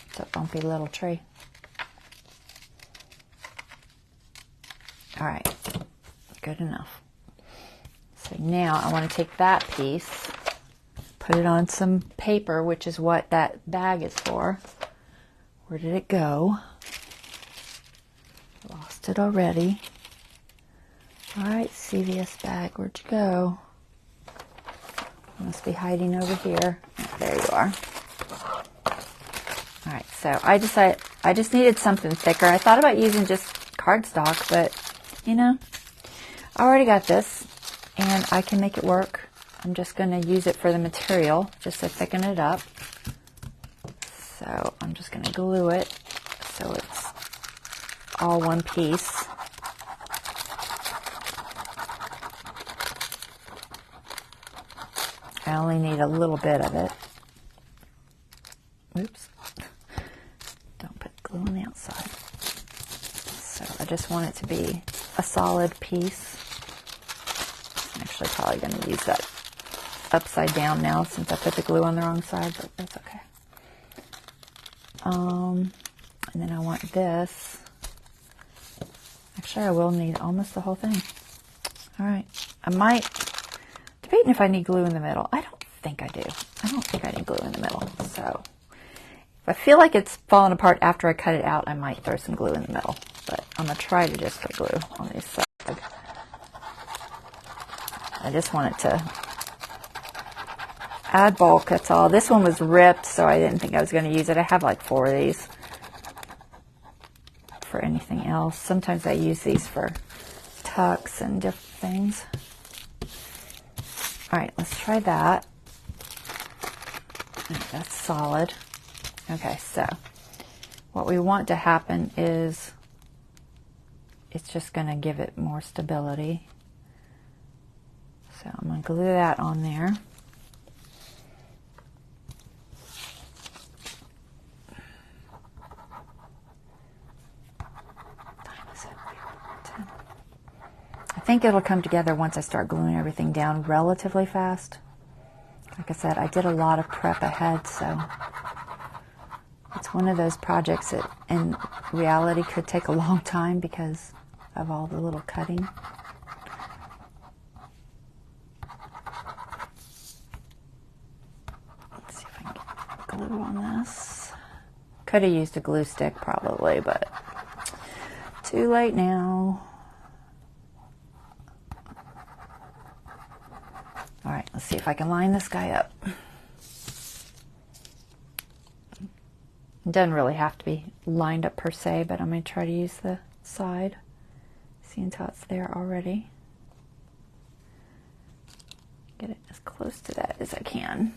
S1: It's a bumpy little tree. All right, good enough. So now I want to take that piece, put it on some paper, which is what that bag is for. Where did it go? Lost it already. All right, CVS bag, where'd you go? Must be hiding over here. There you are. All right, so I decided I just needed something thicker. I thought about using just cardstock, but you know, I already got this and I can make it work. I'm just going to use it for the material just to thicken it up. So I'm just going to glue it so it's all one piece. I only need a little bit of it. Oops. Don't put glue on the outside. So I just want it to be a solid piece. I'm actually probably going to use that upside down now since I put the glue on the wrong side, but that's okay. And then I want this. Actually, I will need almost the whole thing. All right. I might, debating if I need glue in the middle. I don't think I do. I don't think I need glue in the middle. So if I feel like it's falling apart after I cut it out, I might throw some glue in the middle. But I'm going to try to just put glue on this side. I just want it to add bulk, that's all. This one was ripped, so I didn't think I was going to use it. I have like 4 of these for anything else. Sometimes I use these for tucks and different things. All right, let's try that. That's solid. Okay, so what we want to happen is it's just going to give it more stability. So I'm going to glue that on there. I think it'll come together once I start gluing everything down relatively fast. Like I said, I did a lot of prep ahead, so it's one of those projects that in reality could take a long time because of all the little cutting. Let's see if I can get glue on this. Could have used a glue stick probably, but too late now. All right, let's see if I can line this guy up. It doesn't really have to be lined up per se, but I'm going to try to use the side. Seeing how it's there already. Get it as close to that as I can.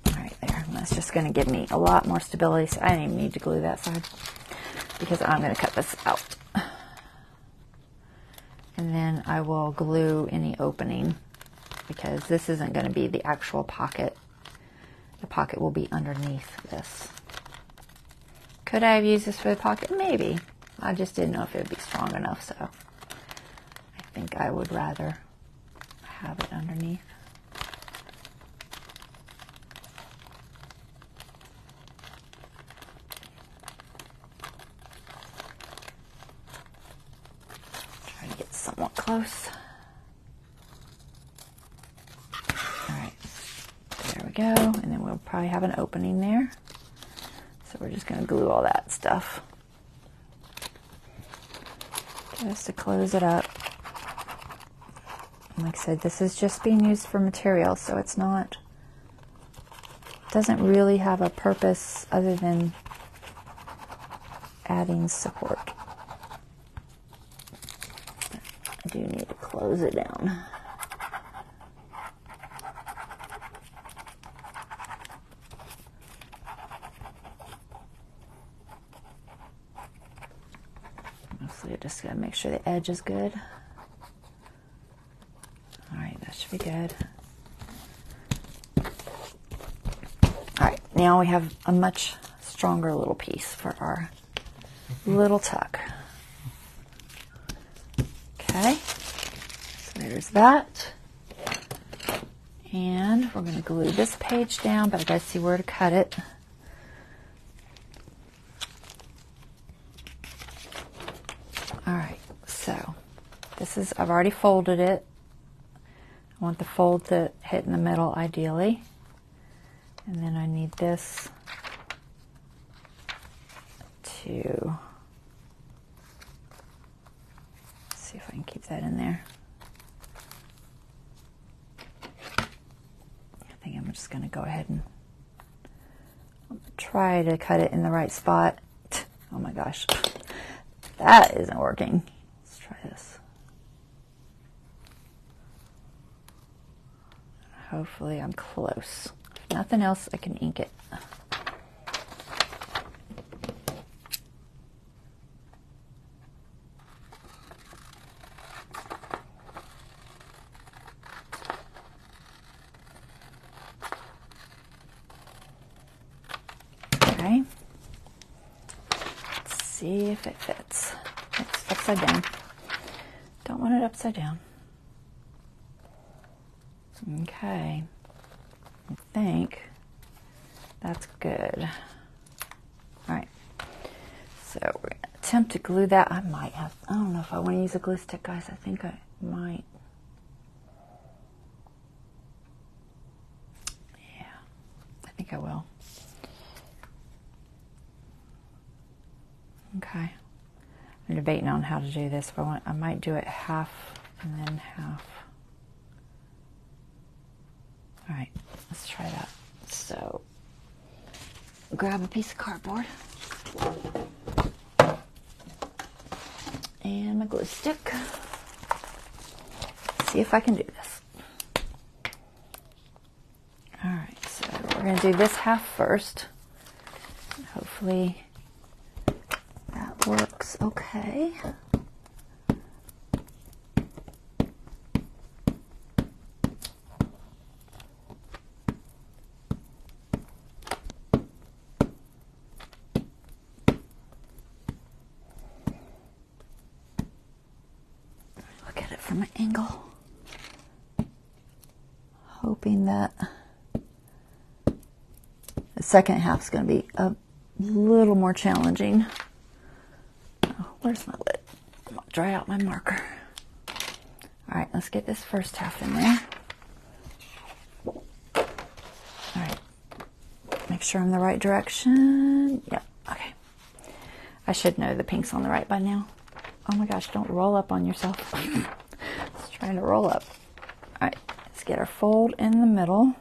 S1: All right, there. And that's just going to give me a lot more stability, so I don't even need to glue that side, because I'm going to cut this out. And then I will glue any opening, because this isn't going to be the actual pocket. The pocket will be underneath this. Could I have used this for the pocket? Maybe. I just didn't know if it would be strong enough, so I think I would rather have it underneath. Try to get somewhat close. All right, there we go, and then we'll probably have an opening there. So we're just going to glue all that stuff just to close it up. And like I said, this is just being used for material, so it's not, doesn't really have a purpose other than adding support. I do need to close it down. Mostly just gotta make sure the edge is good. Alright, that should be good. Alright, now we have a much stronger little piece for our little tuck. Okay, so there's that. And we're going to glue this page down, but I gotta see where to cut it. Alright, so this is, I've already folded it. I want the fold to hit in the middle ideally. And then I need this to, see if I can keep that in there. I think I'm just going to go ahead and try to cut it in the right spot. Oh my gosh, that isn't working. Let's try this. Hopefully I'm close. If nothing else, I can ink it. Okay. Let's see if it fits. It's upside down. Don't want it upside down. Okay. I think that's good. Alright. So we're going to attempt to glue that. I might have, I don't know if I want to use a glue stick, guys. I think I might. Yeah. I think I will. Okay. I'm debating on how to do this. If I might do it half and then half. All right, let's try that. So, grab a piece of cardboard and my glue stick. See if I can do this. All right, so we're going to do this half first. Hopefully that works okay. Look at it from an angle. Hoping that the second half is going to be a little more challenging. Oh, where's my lid? I'm going to dry out my marker. Alright, let's get this first half in there. Alright. Make sure I'm the right direction. Yep, okay. I should know the pink's on the right by now. Oh my gosh, don't roll up on yourself. It's trying to roll up. Alright, let's get our fold in the middle.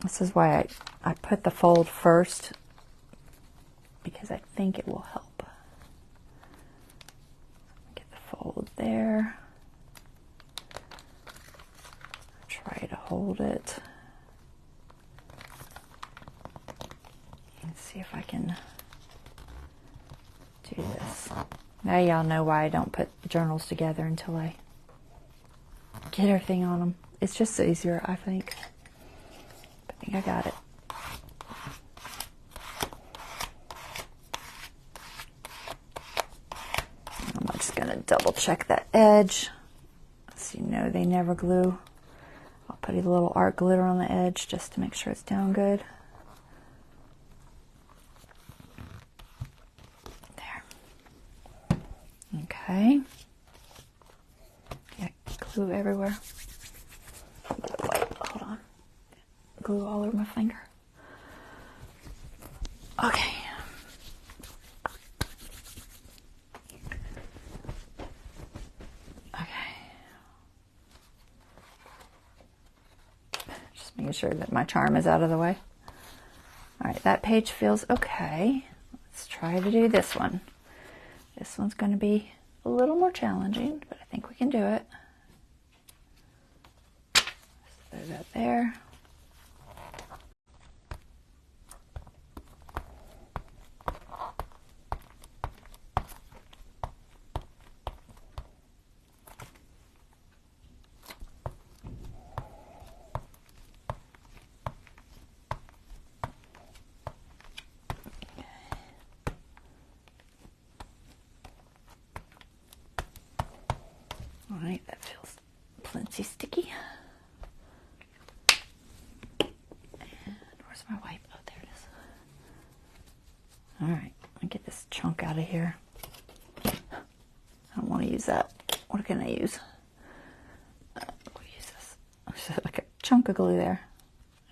S1: This is why I put the fold first, because I think it will help. Get the fold there. Try to hold it. Let's see if I can do this. Now y'all know why I don't put journals together until I get everything on them. It's just easier, I think. I think I got it. double check that edge so you know they never glue. I'll put a little art glitter on the edge just to make sure it's down good. There. Okay. Yeah, glue everywhere. Wait, hold on. Glue all over my finger. Okay. Making sure that my charm is out of the way. All right, that page feels okay. Let's try to do this one. This one's going to be a little more challenging, but I think we can do it. Just throw that there. All right, that feels plenty sticky. And where's my wipe? Oh, there it is. All right, let me get this chunk out of here. I don't want to use that. What can I use? We'll use this. There's like a chunk of glue there.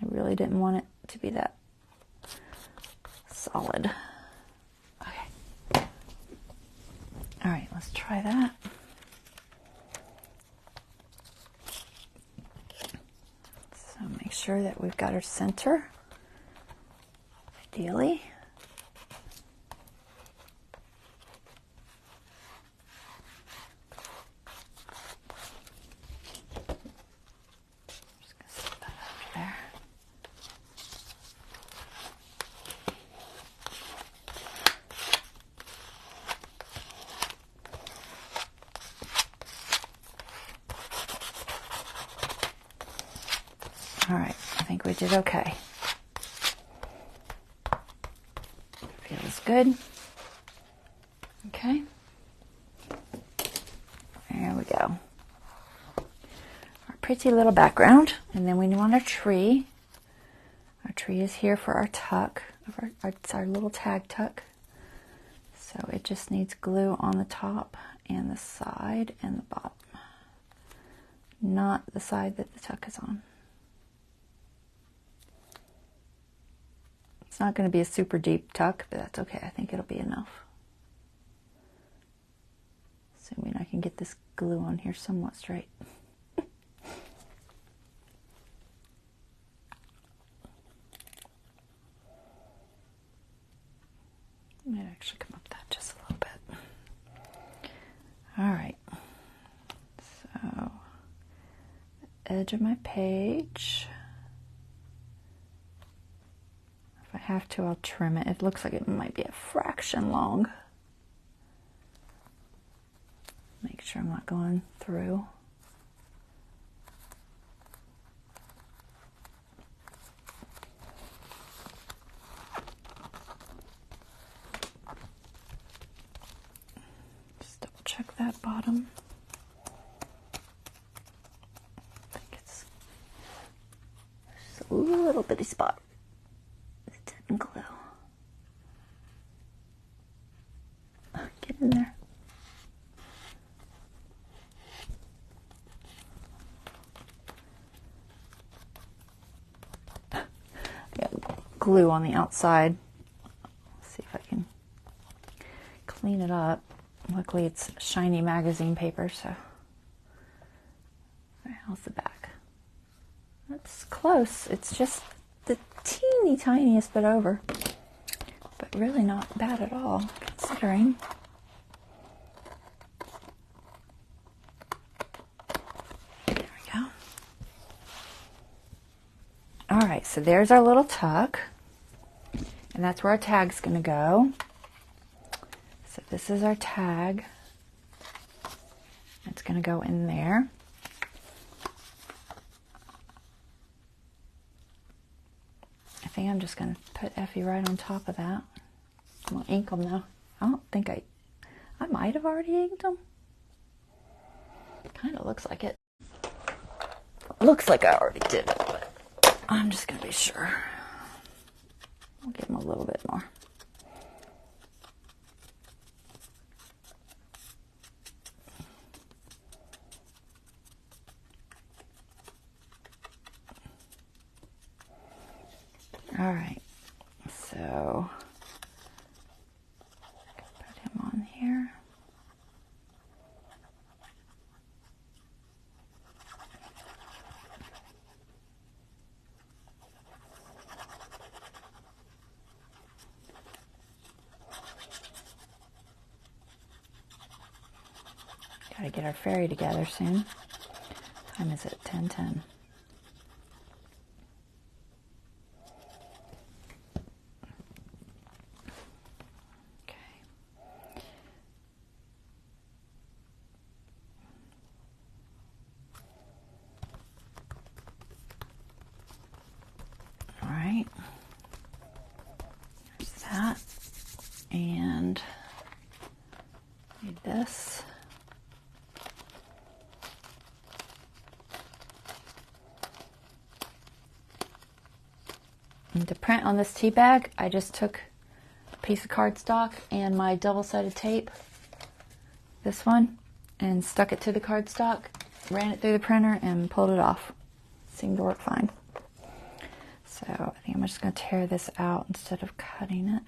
S1: I really didn't want it to be that solid. Okay. All right, let's try that. So make sure that we've got our center, ideally. Just gonna set that over there. All right, I think we did okay. Feels good. Okay. There we go. Our pretty little background. And then we want our tree. Our tree is here for our tuck. It's our little tag tuck. So it just needs glue on the top and the side and the bottom. Not the side that the tuck is on. It's not going to be a super deep tuck, but that's okay. I think it'll be enough. Assuming I can get this glue on here somewhat straight. Might actually come up that just a little bit. All right. So, the edge of my page. If I have to, I'll trim it. It looks like it might be a fraction long. Make sure I'm not going through. Just double check that bottom. I think it's just a little bitty spot. It didn't glue. Get in there. Glue on the outside. Let's see if I can clean it up. Luckily it's shiny magazine paper, so. Alright, how's the back? That's close. It's just the teeny tiniest bit over, but really not bad at all considering. There we go. Alright, so there's our little tuck. And that's where our tag's going to go. So this is our tag. It's going to go in there. I think I'm just going to put Effie right on top of that. I'm going to ink them now. I don't think I might have already inked them. Kind of looks like it. Looks like I already did it, but I'm just going to be sure. I'll give them a little bit more. All right, so put him on here. Gotta get our fairy together soon. Time is it? 10:10. And need this. And to print on this tea bag, I just took a piece of cardstock and my double-sided tape, this one, and stuck it to the cardstock, ran it through the printer, and pulled it off. Seemed to work fine. So I think I'm just going to tear this out instead of cutting it.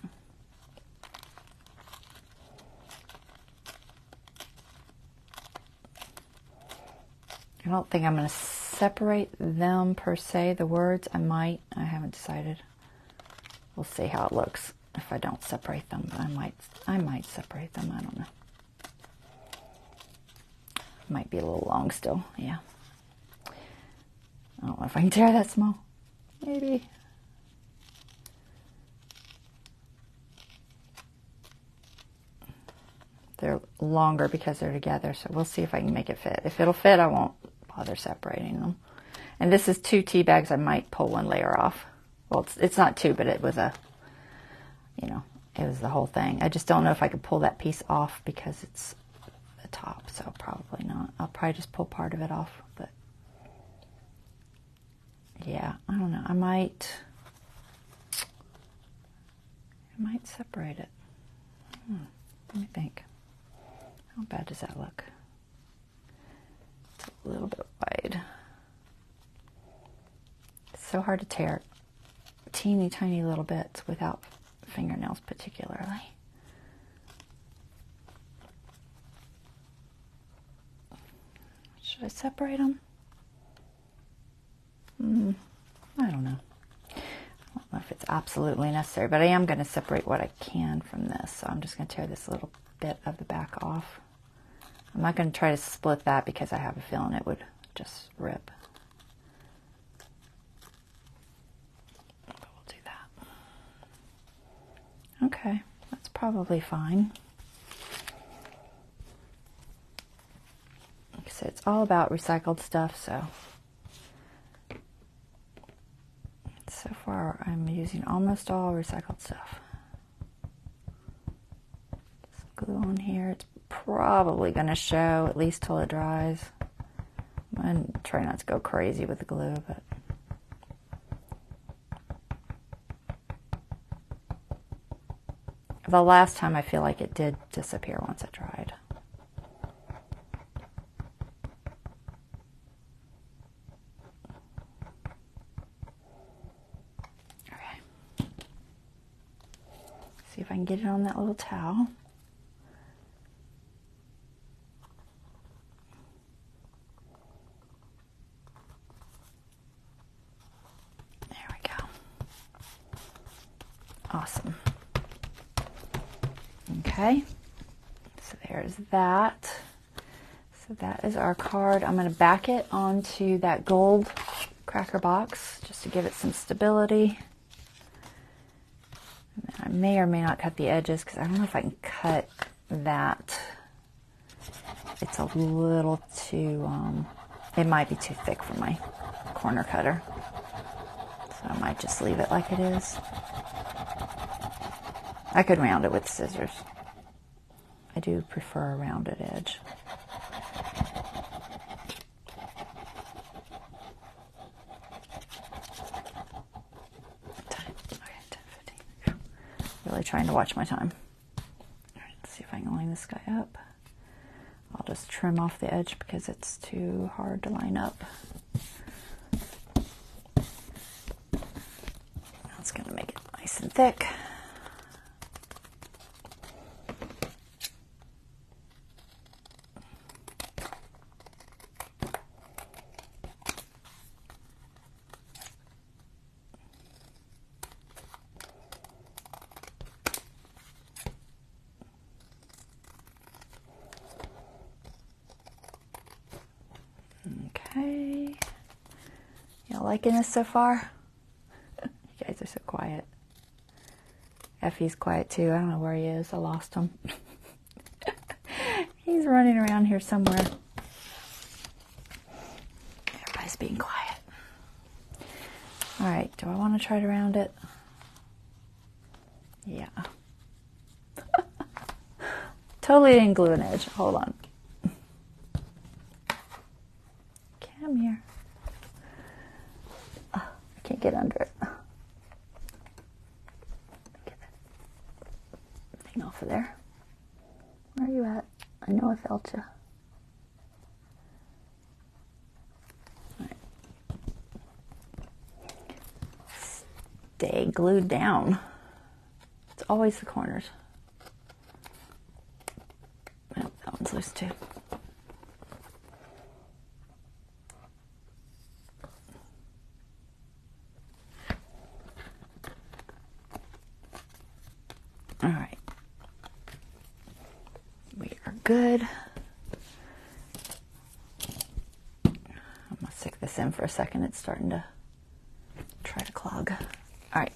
S1: I don't think I'm going to separate them per se, the words. I might. I haven't decided. We'll see how it looks if I don't separate them. I might separate them. I don't know. Might be a little long still. Yeah. I don't know if I can tear that small. Maybe. They're longer because they're together, so we'll see if I can make it fit. If it'll fit, I won't bother separating them. And this is 2 tea bags. I might pull one layer off. Well, it's not 2, but it was a, it was the whole thing. I just don't know if I could pull that piece off because it's the top, so probably not. I'll probably just pull part of it off, but yeah, I don't know. I might separate it. Let me think. How bad does that look? It's a little bit wide. It's so hard to tear teeny tiny little bits without fingernails particularly. Should I separate them? I don't know. I don't know if it's absolutely necessary, but I am going to separate what I can from this. So I'm just going to tear this little bit of the back off. I'm not going to try to split that because I have a feeling it would just rip. But we'll do that. Okay, that's probably fine. Like I said, it's all about recycled stuff, so far I'm using almost all recycled stuff. Some glue on here. It's probably going to show at least till it dries. I'm going to try not to go crazy with the glue, but the last time I feel like it did disappear once it dried. See if I can get it on that little towel. There we go. Awesome. Okay, so there's that. So that is our card. I'm going to back it onto that gold cracker box just to give it some stability. I may or may not cut the edges because I don't know if I can cut that. It's a little too, it might be too thick for my corner cutter. So I might just leave it like it is. I could round it with scissors. I do prefer a rounded edge. Really trying to watch my time. All right, let's see if I can line this guy up. I'll just trim off the edge because it's too hard to line up. That's going to make it nice and thick. Okay. Y'all liking this so far? You guys are so quiet. Effie's quiet too. I don't know where he is. I lost him. He's running around here somewhere. Everybody's being quiet. All right, do I want to try to round it? Yeah. Totally didn't glue an edge. Hold on. Come here. Oh, I can't get under it. Get that thing off of there. Where are you at? I know I felt you. All right. Stay glued down. It's always the corners. Oh, that one's loose too. All right, we are good. I'm gonna stick this in for a second. It's starting to try to clog. All right,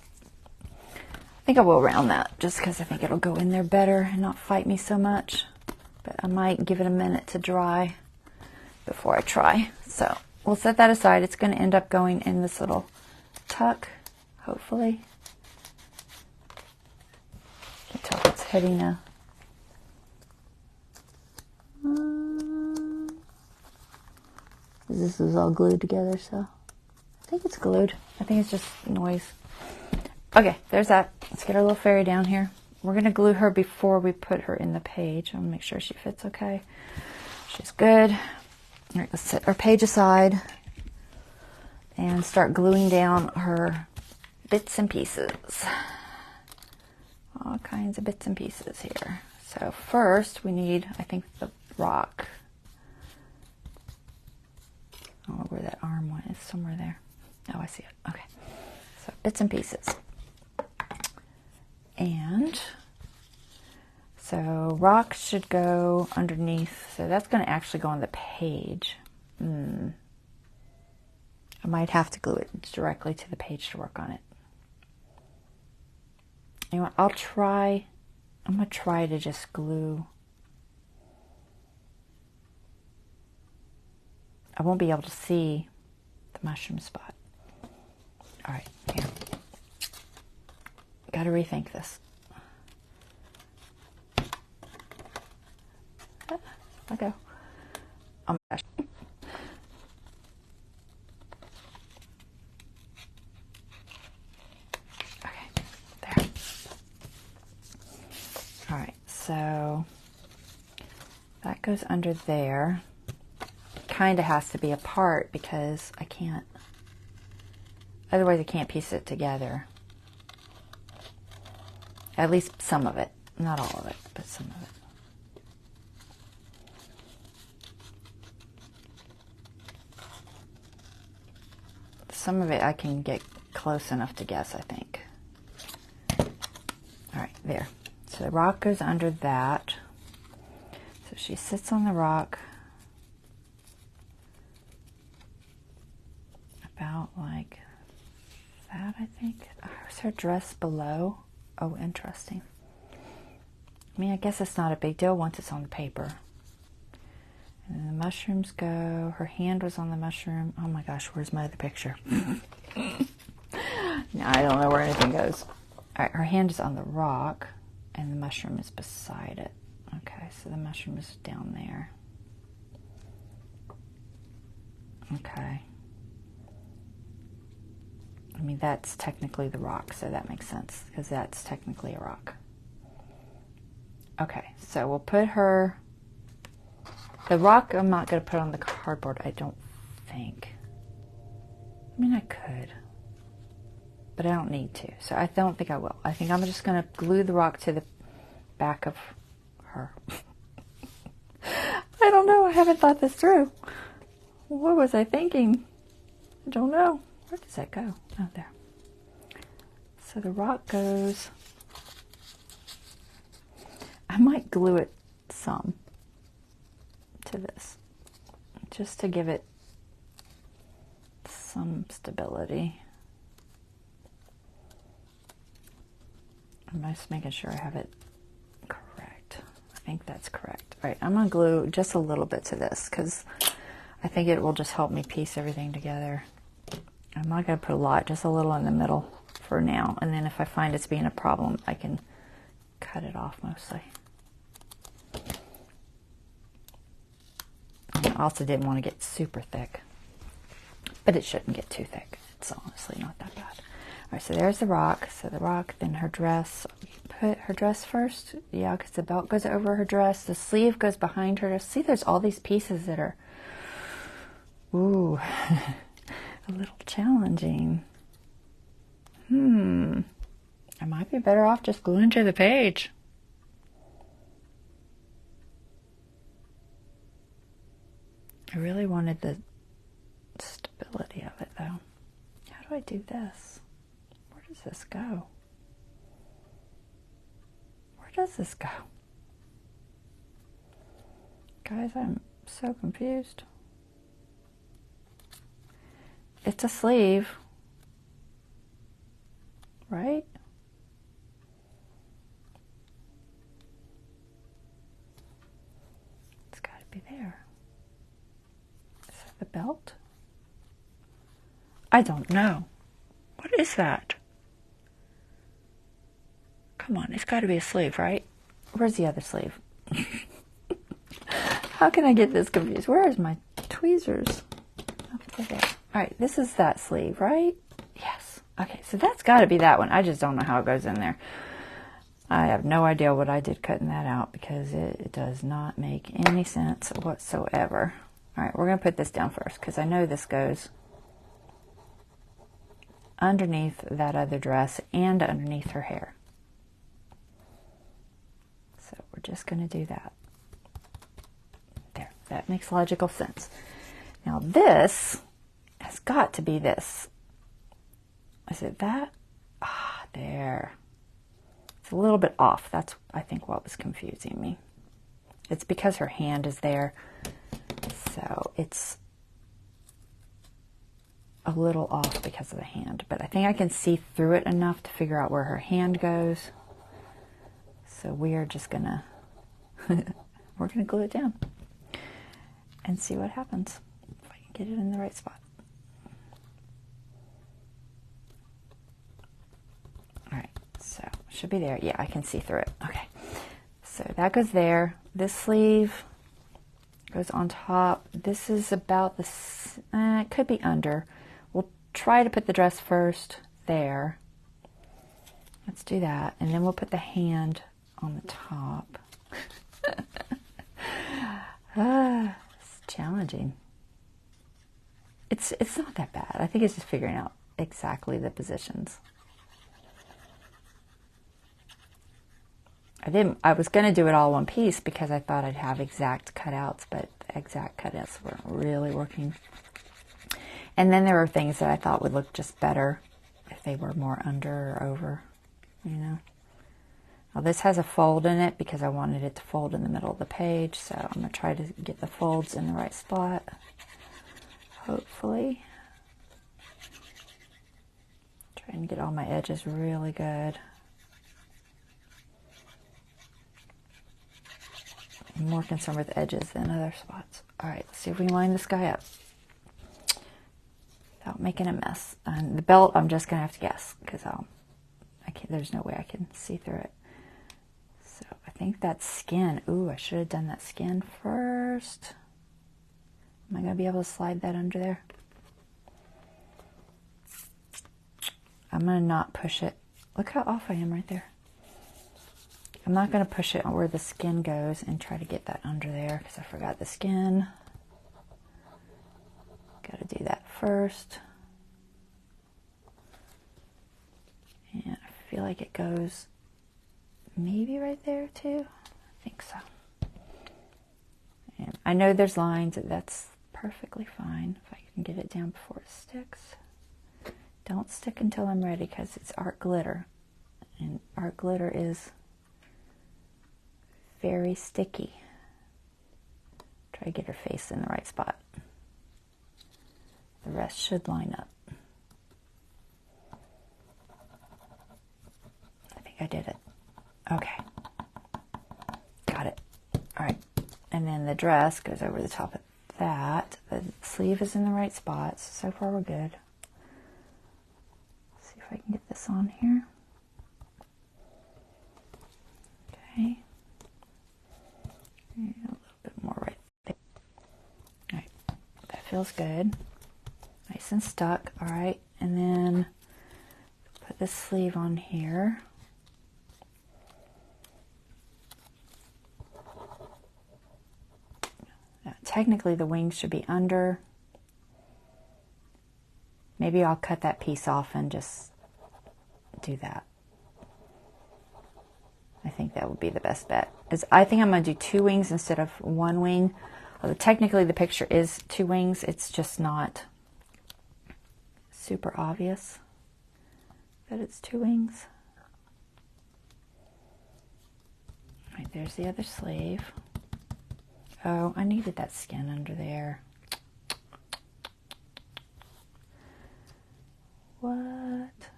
S1: I think I will round that just because I think it'll go in there better and not fight me so much. But I might give it a minute to dry before I try. So we'll set that aside. It's going to end up going in this little tuck, hopefully. Tell if it's hitting a this is all glued together, so I think it's glued. I think it's just noise. Okay, there's that. Let's get our little fairy down here. We're going to glue her before we put her in the page. I'll make sure she fits okay. She's good. All right, let's set our page aside and start gluing down her bits and pieces. All kinds of bits and pieces here. So first we need, I think, the rock. I don't know where that arm one is, somewhere there. Oh, I see it. Okay. So bits and pieces. And so rock should go underneath. So that's going to actually go on the page. I might have to glue it directly to the page to work on it. You know what, I'm going to try to just glue. I won't be able to see the mushroom spot. All right, here. Got to rethink this. I'll go. Oh my gosh. All right, so that goes under there. Kind of has to be apart because I can't, otherwise I can't piece it together. At least some of it, not all of it, but some of it. Some of it I can get close enough to guess, I think. All right, there. So the rock goes under that. So she sits on the rock about like that, I think. Oh, is her dress below? Oh, interesting. I mean, I guess it's not a big deal once it's on the paper. And then the mushrooms go. Her hand was on the mushroom. Oh my gosh, where's my other picture? Now I don't know where anything goes. All right, her hand is on the rock. And the mushroom is beside it. Okay, so the mushroom is down there. Okay. I mean, that's technically the rock, so that makes sense, because that's technically a rock. Okay, so we'll put her... The rock I'm not going to put on the cardboard, I don't think. I mean, I could, but I don't need to, so I don't think I will. I think I'm just going to glue the rock to the back of her. I don't know. I haven't thought this through. What was I thinking? I don't know. Where does that go? Oh, there. So the rock goes... I might glue it some to this, just to give it some stability. I'm just making sure I have it correct. I think that's correct. All right, I'm going to glue just a little bit to this because I think it will just help me piece everything together. I'm not going to put a lot, just a little in the middle for now. And then if I find it's being a problem, I can cut it off mostly. I also didn't want to get super thick, but it shouldn't get too thick. It's honestly not that bad. All right, so there's the rock. So the rock, then her dress. Put her dress first. Yeah, because the belt goes over her dress. The sleeve goes behind her dress. See, there's all these pieces that are, ooh, a little challenging. I might be better off just gluing to the page. I really wanted the stability of it, though. How do I do this? Where does this go? Where does this go? Guys, I'm so confused. It's a sleeve, right? It's got to be there. The belt? I don't know. What is that? Come on, it's got to be a sleeve, right? Where's the other sleeve? How can I get this confused? Where is my tweezers? Okay, there. All right, this is that sleeve, right? Yes. Okay, so that's got to be that one. I just don't know how it goes in there. I have no idea what I did cutting that out because it does not make any sense whatsoever. All right, we're going to put this down first because I know this goes underneath that other dress and underneath her hair. So we're just going to do that. There, that makes logical sense. Now this has got to be this. Is it that? Ah, there. It's a little bit off. That's, I think, what was confusing me. It's because her hand is there. So it's a little off because of the hand, but I think I can see through it enough to figure out where her hand goes. So we are just gonna, we're gonna glue it down and see what happens. If I can get it in the right spot. All right, so it should be there. Yeah, I can see through it. Okay, so that goes there. This sleeve goes on top. This is about the, it could be under. We'll try to put the dress first there. Let's do that. And then we'll put the hand on the top. It's challenging. It's not that bad. I think it's just figuring out exactly the positions. I was going to do it all one piece because I thought I'd have exact cutouts, but the exact cutouts weren't really working. And then there were things that I thought would look just better if they were more under or over, you know. Now this has a fold in it because I wanted it to fold in the middle of the page, so I'm going to try to get the folds in the right spot, hopefully. Try and get all my edges really good. I'm more concerned with edges than other spots. All right, let's see if we can line this guy up without making a mess. And the belt, I'm just gonna have to guess because there's no way I can see through it. So I think that's skin. Ooh, I should have done that skin first. Am I gonna be able to slide that under there? I'm going to not push it. Look how off I am right there. I'm not going to push it where the skin goes and try to get that under there because I forgot the skin. Got to do that first. And I feel like it goes maybe right there too. I think so. And I know there's lines. That's perfectly fine if I can get it down before it sticks. Don't stick until I'm ready because it's art glitter. And art glitter is very sticky. Try to get her face in the right spot. The rest should line up. I think I did it. Okay. Got it. All right. And then the dress goes over the top of that. The sleeve is in the right spots. So far we're good. Let's see if I can get this on here. Okay. And a little bit more right there. All right. That feels good. Nice and stuck. All right. And then put this sleeve on here. Now, technically the wings should be under. Maybe I'll cut that piece off and just do that. I think that would be the best bet. I think I'm going to do 2 wings instead of 1 wing. Although technically the picture is 2 wings. It's just not super obvious that it's 2 wings. All right, there's the other sleeve. Oh, I needed that skin under there. What?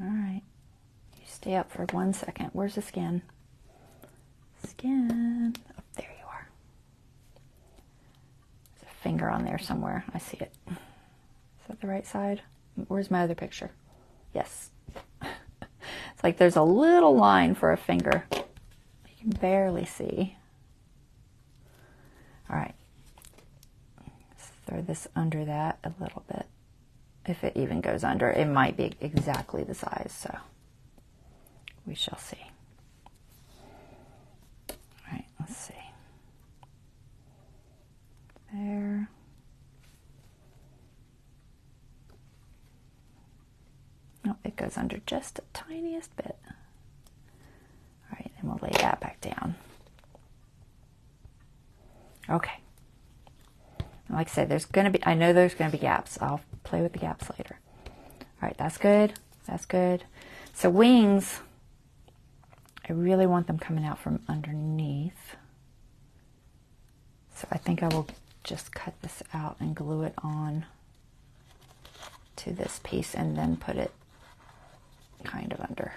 S1: All right. You stay up for 1 second. Where's the skin? Skin. Oh, there you are. There's a finger on there somewhere. I see it. Is that the right side? Where's my other picture? Yes. It's like there's a little line for a finger. You can barely see. All right. Let's throw this under that a little bit. If it even goes under, it might be exactly the size, so we shall see. All right, let's see. There. No, it goes under just the tiniest bit. All right, and we'll lay that back down. Okay. And like I said, there's going to be, I know there's going to be gaps. I'll play with the gaps later. All right, that's good. That's good. So wings, I really want them coming out from underneath. So I think I will just cut this out and glue it on to this piece and then put it kind of under.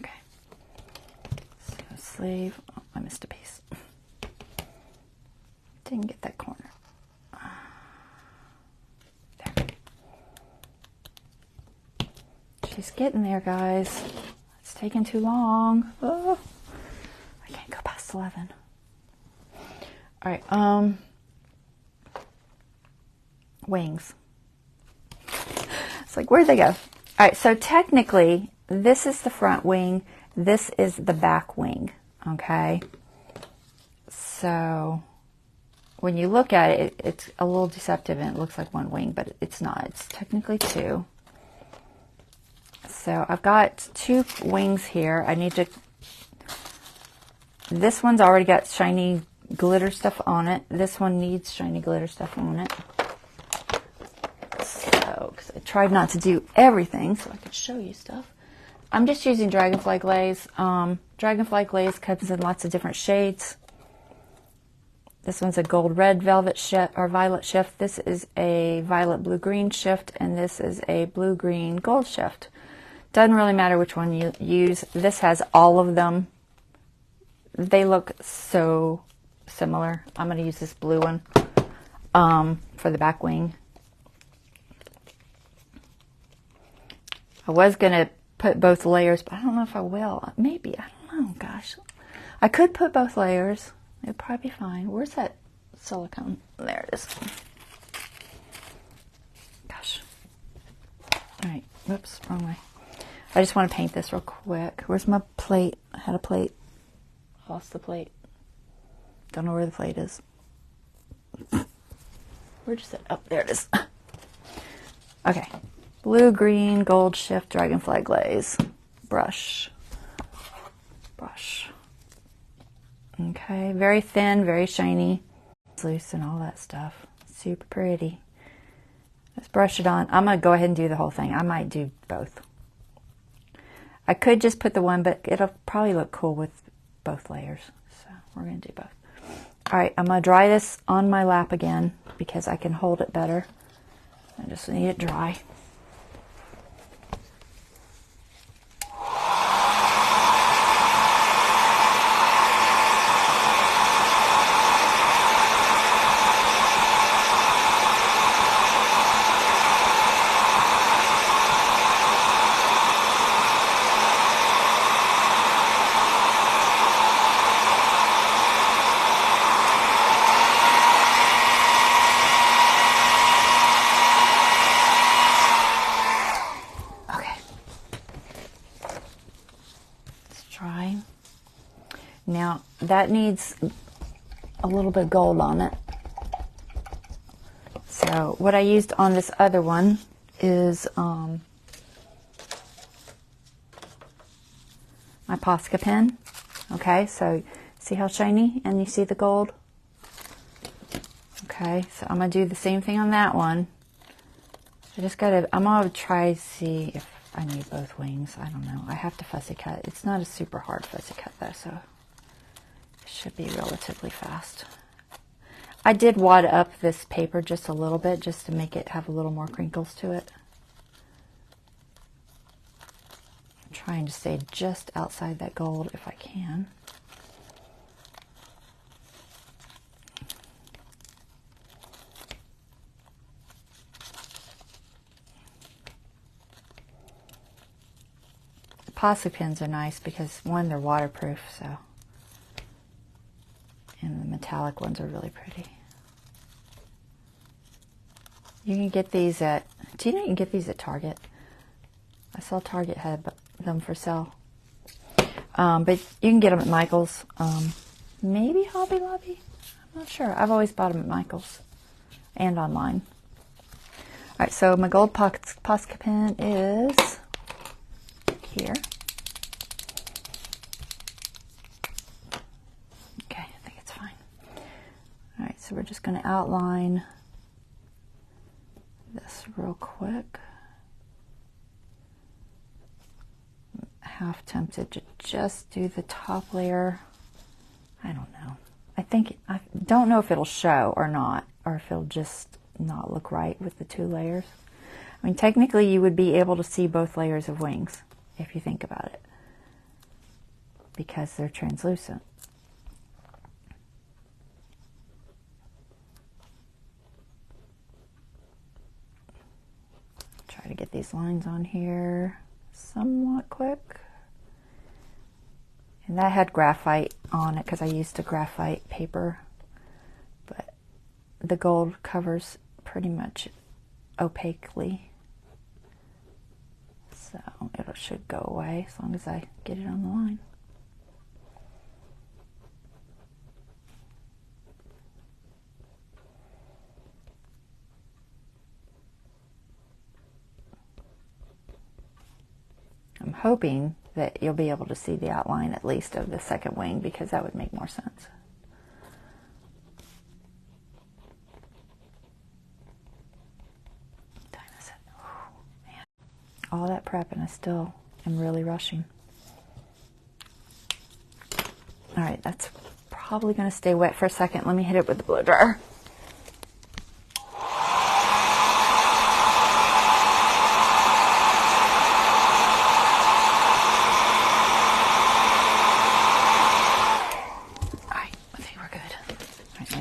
S1: Okay. So sleeve. Oh, I missed a piece. Didn't get that corner. There. She's getting there, guys. It's taking too long. Oh, I can't go past 11. All right, wings. It's like, where'd they go? All right, so technically, this is the front wing. This is the back wing, okay? So when you look at it, it's a little deceptive and it looks like 1 wing, but it's not. It's technically 2. So I've got 2 wings here. I need to, this one's already got shiny glitter stuff on it. This one needs shiny glitter stuff on it. So, because I tried not to do everything so I could show you stuff. I'm just using Dragonfly Glaze. Dragonfly Glaze comes in lots of different shades. This one's a gold red velvet shift or violet shift. This is a violet blue green shift, and this is a blue green gold shift. Doesn't really matter which one you use. This has all of them. They look so similar. I'm going to use this blue one for the back wing. I was going to put both layers, but I don't know if I will. Maybe. I don't know. Gosh. I could put both layers. It'll probably be fine. Where's that silicone? There it is. Gosh. Alright, whoops, wrong way. I just want to paint this real quick. Where's my plate? I had a plate. Lost the plate. Don't know where the plate is. Where'd you sit? Oh, there it is. Okay. Blue, green, gold shift, dragonfly glaze. Brush. Brush. Okay, very thin, very shiny. It's loose and all that stuff. Super pretty. Let's brush it on. I'm going to go ahead and do the whole thing. I might do both. I could just put the one, but it'll probably look cool with both layers. So we're going to do both. Alright, I'm going to dry this on my lap again because I can hold it better. I just need it dry. Now that needs a little bit of gold on it. So what I used on this other one is my Posca pen. Okay, so see how shiny and you see the gold? Okay, so I'm going to do the same thing on that one. I'm going to try to see if I need both wings. I don't know. I have to fussy cut. It's not a super hard fussy cut though, so it should be relatively fast. I did wad up this paper just a little bit just to make it have a little more crinkles to it. I'm trying to stay just outside that gold if I can. Posca pens are nice because, one, they're waterproof, so, and the metallic ones are really pretty. You can get these at, do you know you can get these at Target? I saw Target had them for sale. But you can get them at Michael's, maybe Hobby Lobby, I'm not sure. I've always bought them at Michael's and online. Alright, so my gold Posca pen is here. Okay, I think it's fine. Alright, so we're just going to outline this real quick. I'm half tempted to just do the top layer. I don't know. I don't know if it'll show or not, or if it'll just not look right with the two layers. I mean, technically you would be able to see both layers of wings if you think about it, because they're translucent. Try to get these lines on here somewhat quick. And that had graphite on it because I used a graphite paper, but the gold covers pretty much opaquely. So it should go away as long as I get it on the line. I'm hoping that you'll be able to see the outline at least of the second wing, because that would make more sense. What time is it? Oh, man. All that prep and I still am really rushing. Alright, that's probably going to stay wet for a second. Let me hit it with the blow dryer.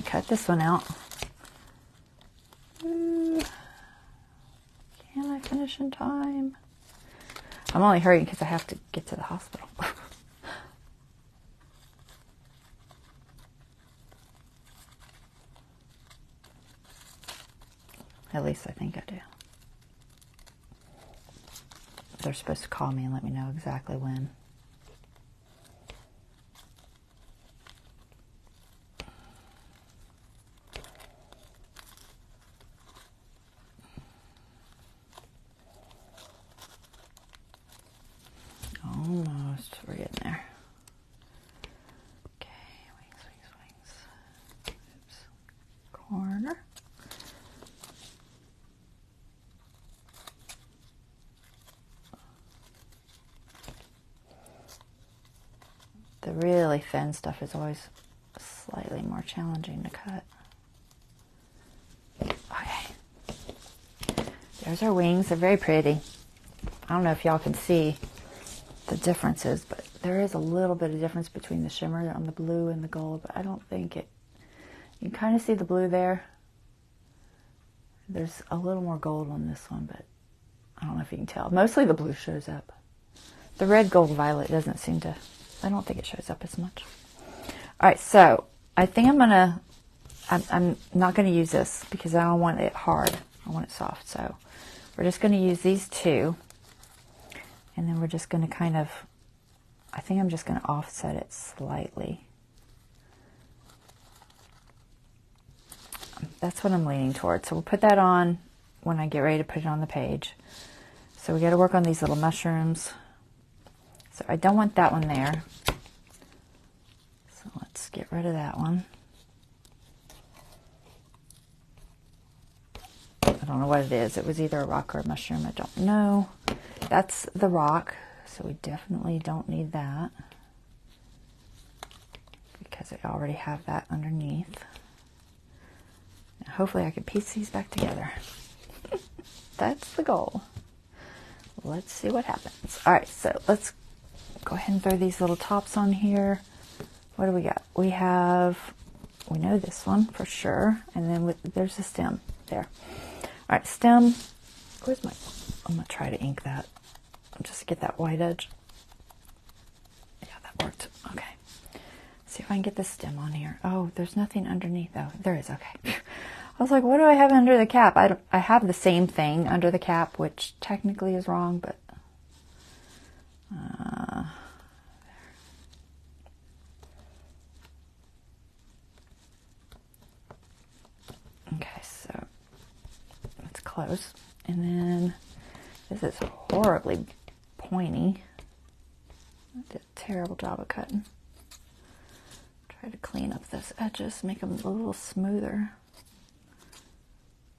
S1: Cut this one out. Can I finish in time? I'm only hurrying because I have to get to the hospital. At least I think I do. They're supposed to call me and let me know exactly when. Almost. We're getting there. Okay, wings, wings, wings. Oops. Corner. The really thin stuff is always slightly more challenging to cut. Okay. There's our wings. They're very pretty. I don't know if y'all can see the differences, but there is a little bit of difference between the shimmer on the blue and the gold, but I don't think it, you can kind of see the blue there. There's a little more gold on this one, but I don't know if you can tell. Mostly the blue shows up. The red, gold, violet doesn't seem to, I don't think it shows up as much. All right, so I think I'm not going to use this because I don't want it hard. I want it soft. So we're just going to use these two. And then we're just going to kind of, I think I'm just going to offset it slightly. That's what I'm leaning towards. So we'll put that on when I get ready to put it on the page. So we got to work on these little mushrooms. So I don't want that one there. So let's get rid of that one. I don't know what it is. It was either a rock or a mushroom. I don't know. That's the rock, so we definitely don't need that because I already have that underneath. Now, hopefully I can piece these back together. That's the goal. Let's see what happens. All right, so let's go ahead and throw these little tops on here. What do we got? We know this one for sure, and then there's the stem there. All right, stem. Where's my? I'm gonna try to ink that. Just get that white edge. Yeah, that worked. Okay. See if I can get the stem on here. Oh, there's nothing underneath. Oh, there is. Okay. I was like, what do I have under the cap? I have the same thing under the cap, which technically is wrong, but okay, so that's close. And then this is horribly pointy. I did a terrible job of cutting. Try to clean up those edges, make them a little smoother.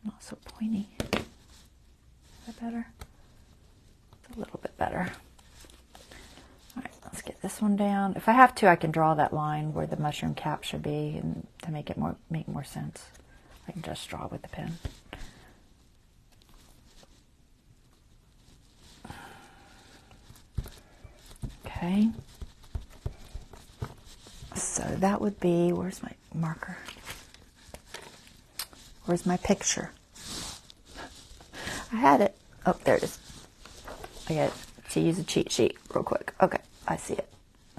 S1: Not so pointy. Is that better? It's a little bit better. All right, let's get this one down. If I have to, I can draw that line where the mushroom cap should be, and to make more sense, I can just draw with the pen. Okay. So that would be, where's my marker? Where's my picture? I had it. Oh, there it is. I got to use a cheat sheet real quick. Okay, I see it.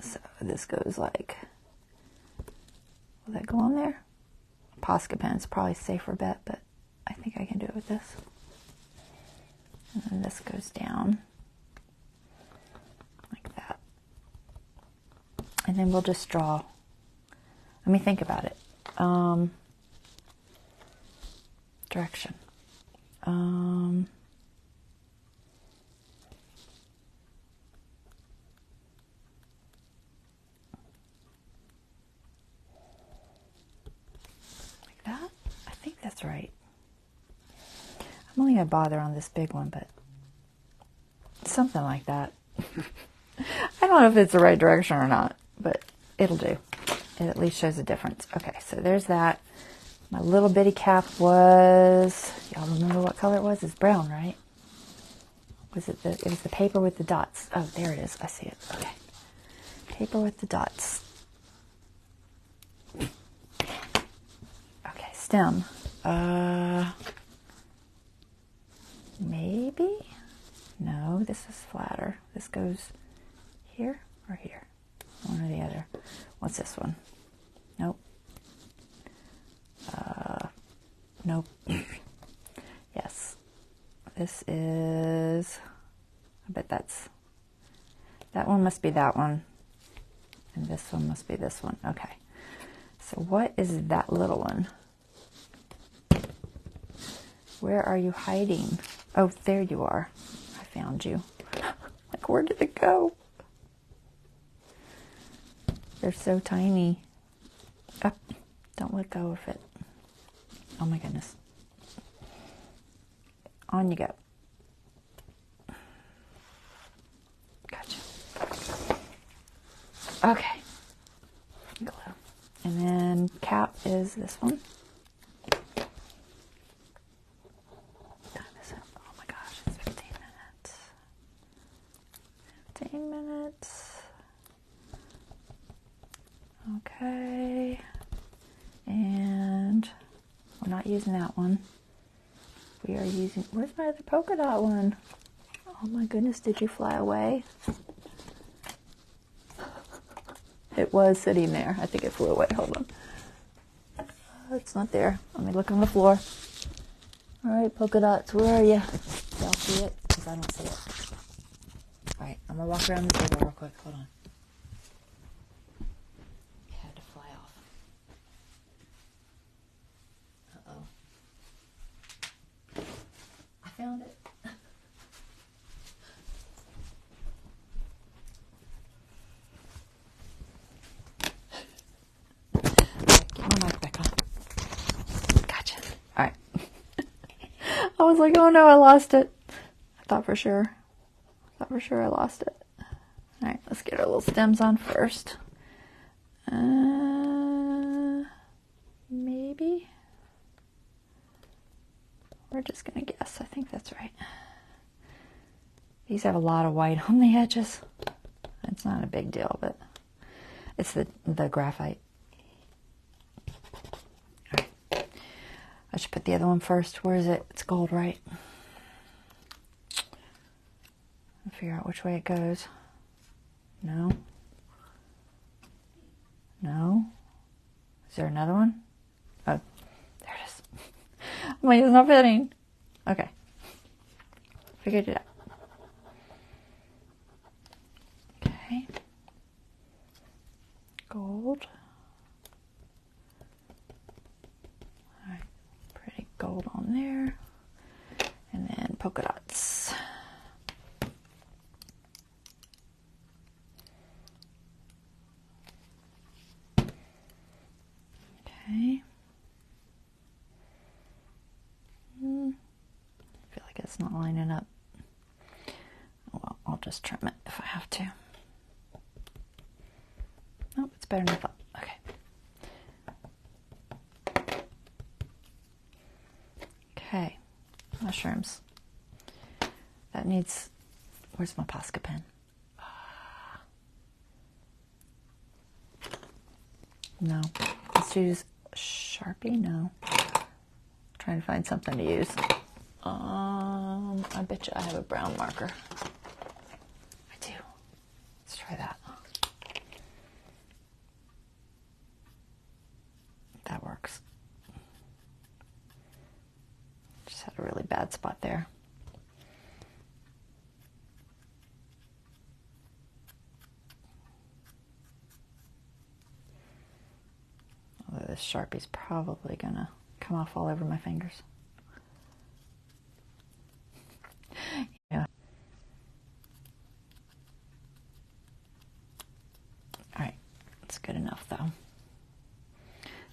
S1: So this goes like, will that go on there? Posca pen's probably a safer bet, but I think I can do it with this. And then this goes down like that. And then we'll just draw. Let me think about it. Direction. Like that? I think that's right. I'm only going to bother on this big one, but something like that. I don't know if it's the right direction or not, but it'll do. It at least shows a difference. Okay, so there's that. My little bitty cap was, y'all remember what color it was? It's brown, right? Was it it was the paper with the dots. Oh, there it is. I see it. Okay. Paper with the dots. Okay, stem. Maybe? No, this is flatter. This goes here or here? One or the other. What's this one? Nope. Nope. this is, I bet that one must be that one. And this one must be this one. Okay. So what is that little one? Where are you hiding? Oh, there you are. I found you. Like, where did it go? They're so tiny. Oh, don't let go of it. Oh my goodness. On you go. Gotcha. Okay. Glue. And then cap is this one. Time is it? Oh my gosh, it's 15 minutes. 15 minutes. Okay. And we're not using that one. We are using, where's my other polka dot one? Oh my goodness, did you fly away? It was sitting there. I think it flew away. Hold on. Oh, it's not there. Let me look on the floor. All right, polka dots, where are you? Y'all see it? Because I don't see it. All right, I'm going to walk around the table real quick. Hold on. It had to fly off. Uh-oh. I found it. Get my mic back on. Gotcha. All right. I was like, oh no, I lost it. I thought for sure I lost it. All right, let's get our little stems on first. Maybe. We're just gonna guess. I think that's right. These have a lot of white on the edges. It's not a big deal, but it's the graphite. All right. I should put the other one first. Where is it? It's gold, right? I'll figure out which way it goes. No. No. Is there another one? Oh, there it is. Wait, it's not fitting. Okay. Figured it out. Okay. Gold. Alright, pretty gold on there. And then polka dots. Okay. I feel like it's not lining up. Well, I'll just trim it if I have to. Nope, it's better than I thought. Okay. Okay. Mushrooms. That needs... Where's my Posca pen? No. Let's use Sharpie? No. Trying to find something to use. I bet you I have a brown marker. I do. Let's try that. That works. Just had a really bad spot there. Although this Sharpie's probably gonna come off all over my fingers. Yeah. Alright, it's good enough though.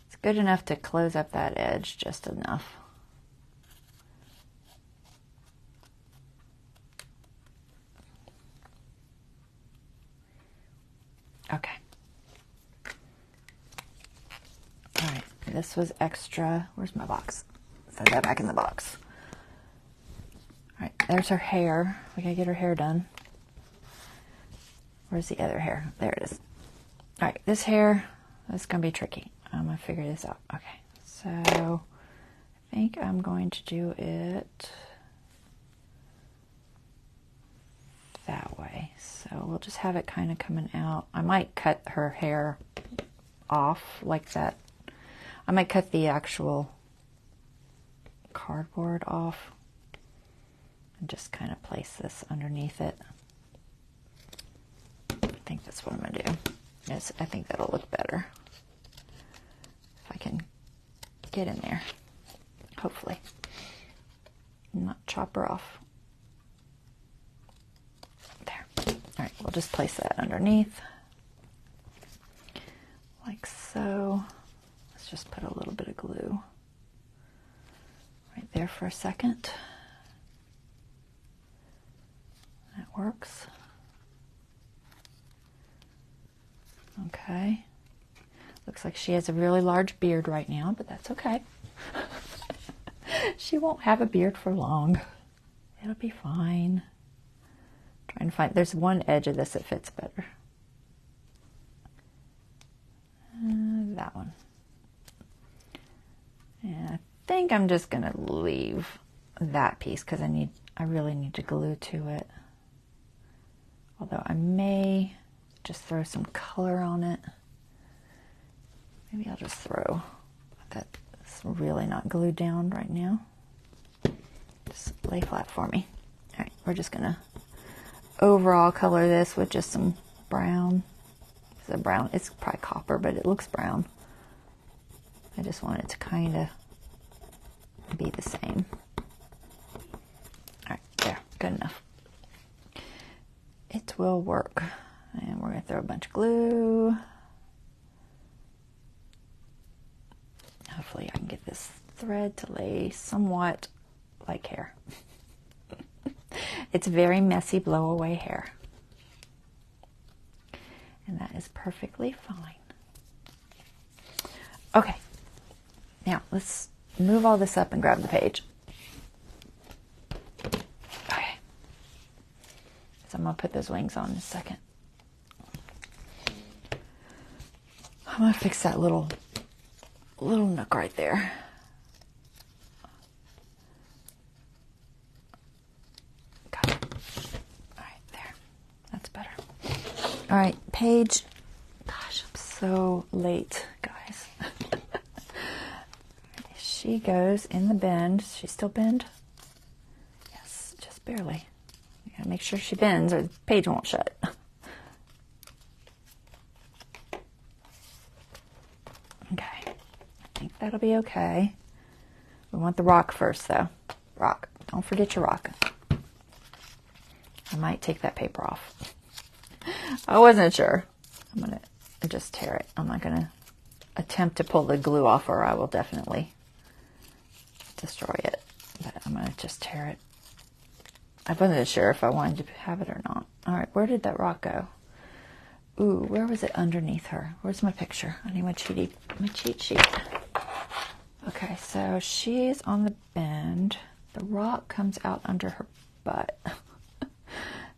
S1: It's good enough to close up that edge just enough. Okay. Alright, this was extra. Where's my box? Set that back in the box. Alright, there's her hair. We gotta get her hair done. Where's the other hair? There it is. Alright, this hair, that's gonna be tricky. I'm gonna figure this out. Okay, so I think I'm going to do it that way. So we'll just have it kind of coming out. I might cut her hair off like that. I might cut the actual cardboard off. and just kind of place this underneath it. I think that's what I'm going to do. Yes, I think that'll look better if I can get in there, hopefully, and not chop her off. There. All right, we'll just place that underneath like so. Let's just put a little bit of glue right there for a second. That works. Okay. Looks like she has a really large beard right now, but that's okay. She won't have a beard for long. It'll be fine. Trying to find, there's one edge of this that fits better. That one. And I think I'm just gonna leave that piece because I really need to glue to it. Although I may just throw some color on it. Maybe I'll just throw that. It's really not glued down right now. Just lay flat for me. All right, we're just gonna overall color this with just some brown. It's a brown. It's probably copper, but it looks brown. I just want it to kind of be the same. All right, there, good enough. It will work. And we're going to throw a bunch of glue. Hopefully I can get this thread to lay somewhat like hair. It's very messy blow away hair. And that is perfectly fine. Okay. Now let's move all this up and grab the page. Okay. So I'm going to put those wings on in a second. I'm going to fix that little nook right there. Got it. All right, there. That's better. All right, page. Gosh, I'm so late, guys. She goes in the bend. Does she still bend? Yes, just barely. You gotta make sure she bends or the page won't shut. Okay, I think that'll be okay. We want the rock first, though. Rock. Don't forget your rock. I might take that paper off. I wasn't sure. I'm going to just tear it. I'm not going to attempt to pull the glue off, or I will definitely destroy it. But I'm going to just tear it. I wasn't sure if I wanted to have it or not. All right, where did that rock go? Ooh, where was it underneath her? Where's my picture? I need my cheat sheet. Okay, so she's on the bend. The rock comes out under her butt.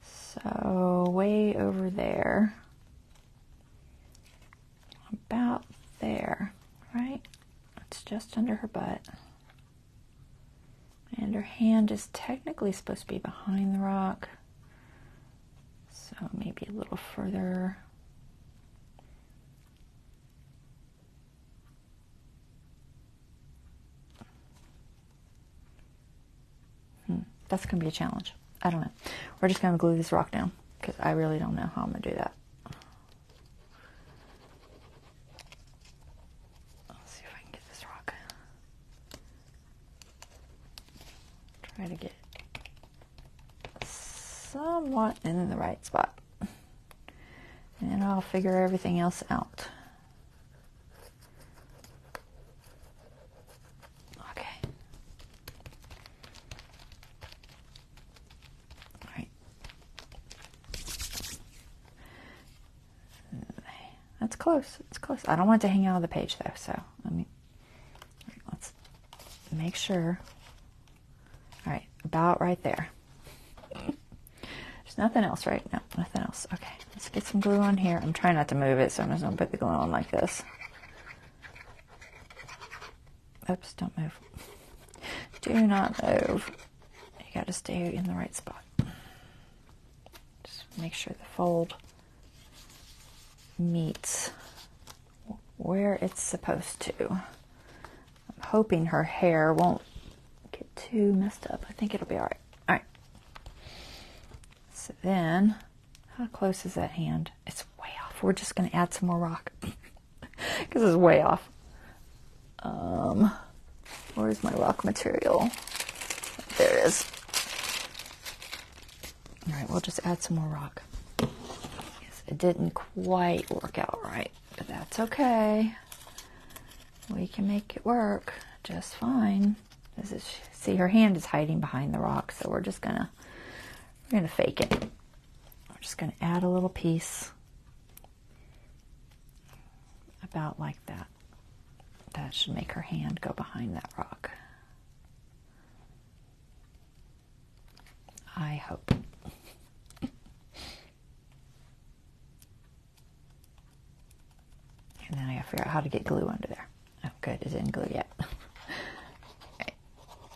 S1: So way over there. About there, right? It's just under her butt. And her hand is technically supposed to be behind the rock. So maybe a little further. That's going to be a challenge. I don't know. We're just going to glue this rock down because I really don't know how I'm going to do that. Let's see if I can get this rock. Try to get somewhat in the right spot. And I'll figure everything else out. It's close. It's close. I don't want it to hang out of the page though, so let's make sure. All right, about right there. There's nothing else, right? No, nothing else. Okay, let's get some glue on here. I'm trying not to move it, so I'm just going to put the glue on like this. Oops, don't move. Do not move. You got to stay in the right spot. Just make sure the fold meets where it's supposed to. I'm hoping her hair won't get too messed up. I think it'll be all right. All right. So then, how close is that hand? It's way off. We're just going to add some more rock because it's way off. Where's my rock material? There it is. All right, we'll just add some more rock. Yes, it didn't quite work out right, but that's okay. We can make it work just fine. See, her hand is hiding behind the rock, so we're gonna fake it. We're just gonna add a little piece about like that. That should make her hand go behind that rock. I hope. And then I gotta figure out how to get glue under there. Oh, good, it didn't glue yet. Okay,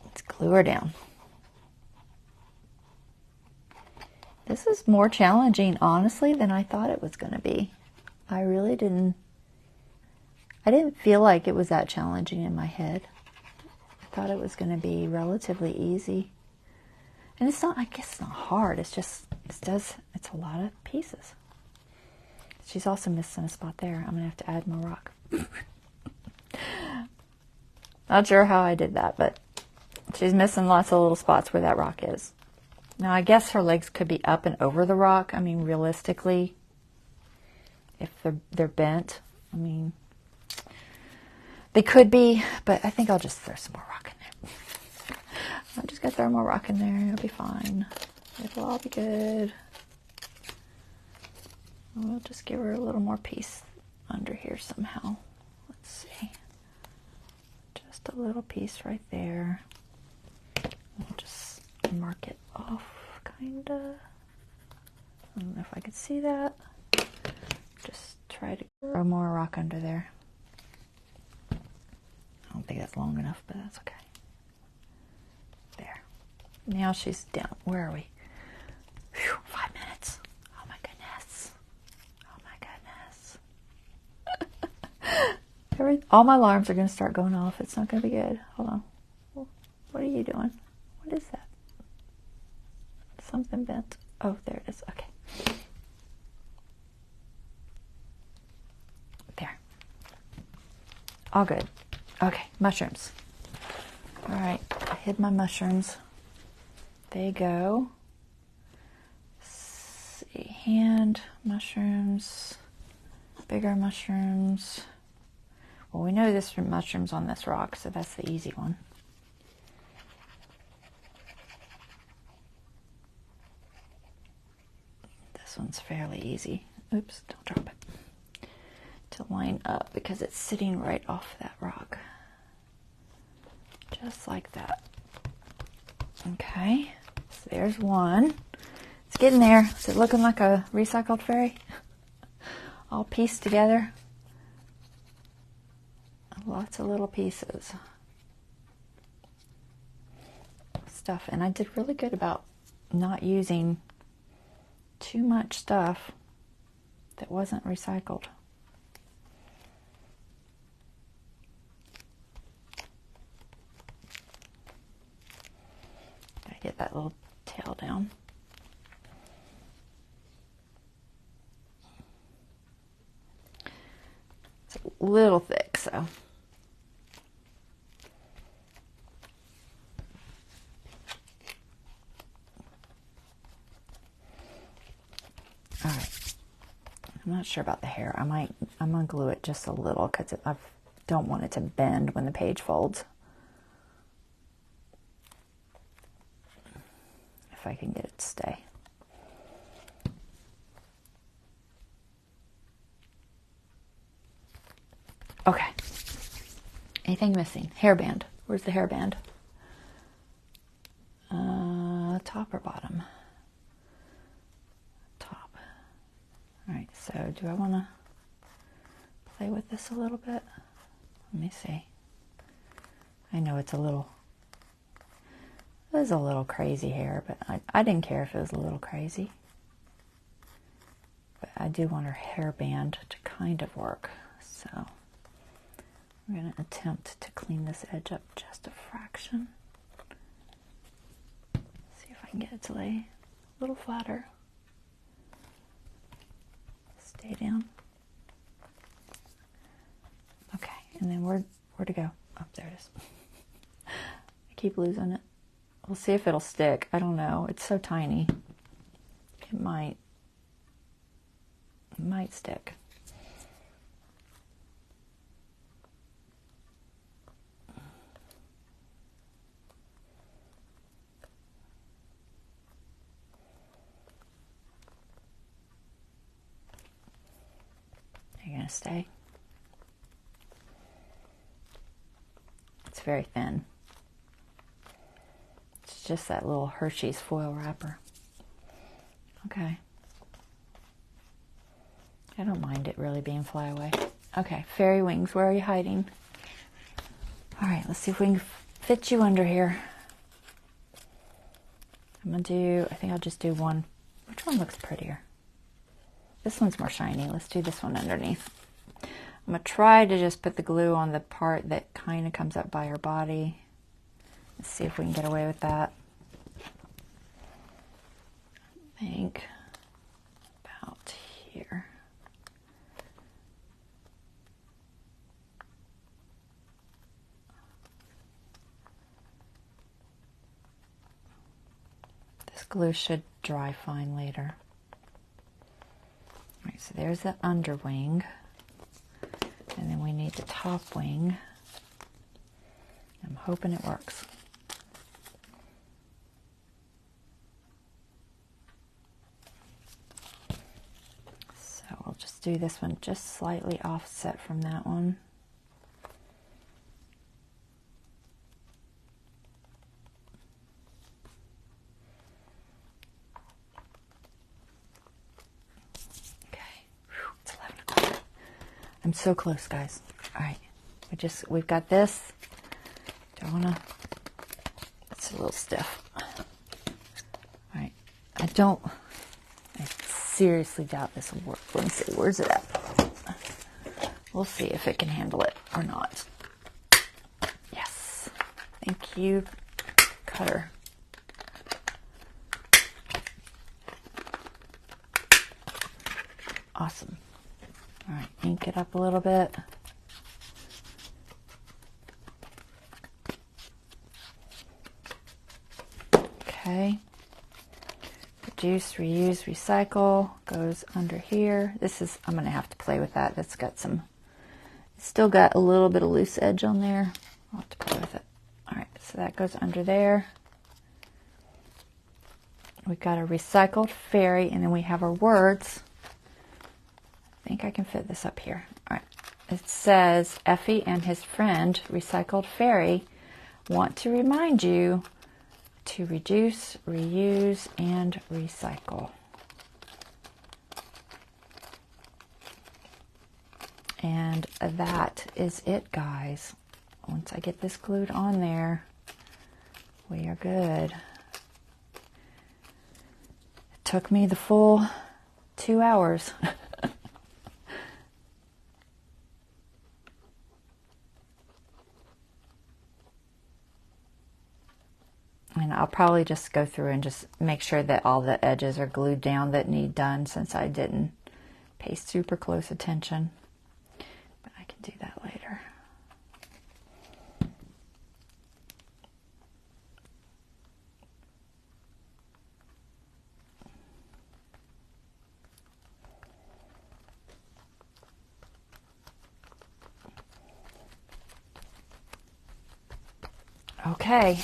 S1: let's glue her down. This is more challenging, honestly, than I thought it was gonna be. I didn't feel like it was that challenging in my head. I thought it was gonna be relatively easy. And it's not, I guess it's not hard, it's a lot of pieces. She's also missing a spot there. I'm gonna have to add more rock. Not sure how I did that, but she's missing lots of little spots where that rock is. Now I guess her legs could be up and over the rock. I mean, realistically, if they're bent, I mean, they could be, but I think I'll just throw some more rock in there. I'm just gonna throw more rock in there. It'll be fine. It'll all be good. We'll just give her a little more piece under here somehow. Let's see. Just a little piece right there. We'll just mark it off, kinda. I don't know if I could see that. Just try to throw more rock under there. I don't think that's long enough, but that's okay. There. Now she's down. Where are we? Whew, 5 minutes. Oh my goodness. Oh my goodness. All my alarms are going to start going off. It's not going to be good. Hold on. What are you doing? What is that? Something bent. Oh, there it is. Okay. There. All good. Okay, mushrooms. All right, I hid my mushrooms. There you go. Let's see, hand mushrooms, bigger mushrooms. Well, we know there's mushrooms on this rock, so that's the easy one. This one's fairly easy. Oops, don't drop it. To line up because it's sitting right off that rock. Just like that. Okay, so there's one. It's getting there. Is it looking like a recycled fairy? All pieced together. Lots of little pieces. Stuff. And I did really good about not using too much stuff that wasn't recycled. Gotta get that little tail down. It's a little thick, so. All right. I'm not sure about the hair. I'm gonna glue it just a little because I don't want it to bend when the page folds. If I can get it to stay. Okay. Anything missing? Hairband. Where's the hairband? Top or bottom? Top. All right, so do I want to play with this a little bit? Let me see. I know it was a little crazy hair, but I didn't care if it was a little crazy. But I do want her hairband to kind of work, so I'm going to attempt to clean this edge up just a fraction. See if I can get it to lay a little flatter. Stay down. Okay, and then where to go? Oh, there it is. I keep losing it. We'll see if it'll stick. I don't know. It's so tiny. It might stick. You're gonna stay. It's very thin. It's just that little Hershey's foil wrapper. Okay. I don't mind it really being flyaway. Okay, fairy wings, where are you hiding? All right, let's see if we can fit you under here. I think I'll just do one. Which one looks prettier? This one's more shiny. Let's do this one underneath. I'm going to try to just put the glue on the part that kind of comes up by her body. Let's see if we can get away with that. I think about here. This glue should dry fine later. All right, so there's the under wing. And then we need the top wing. I'm hoping it works. So we'll just do this one just slightly offset from that one. I'm so close, guys. All right, we've got this. Don't wanna. It's a little stiff. All right, I seriously doubt this will work. Let me see. Where's it at? We'll see if it can handle it or not. Yes. Thank you, cutter. Awesome. All right, ink it up a little bit. Okay. Reduce, reuse, recycle goes under here. I'm going to have to play with that. That's got it's still got a little bit of loose edge on there. I'll have to play with it. All right, so that goes under there. We've got a recycled fairy, and then we have our words. I think I can fit this up here. All right. It says, Effie and his friend, Recycled Fairy, want to remind you to reduce, reuse, and recycle. And that is it, guys. Once I get this glued on there, we are good. It took me the full 2 hours. And I'll probably just go through and just make sure that all the edges are glued down that need done, since I didn't pay super close attention. But I can do that later. Okay.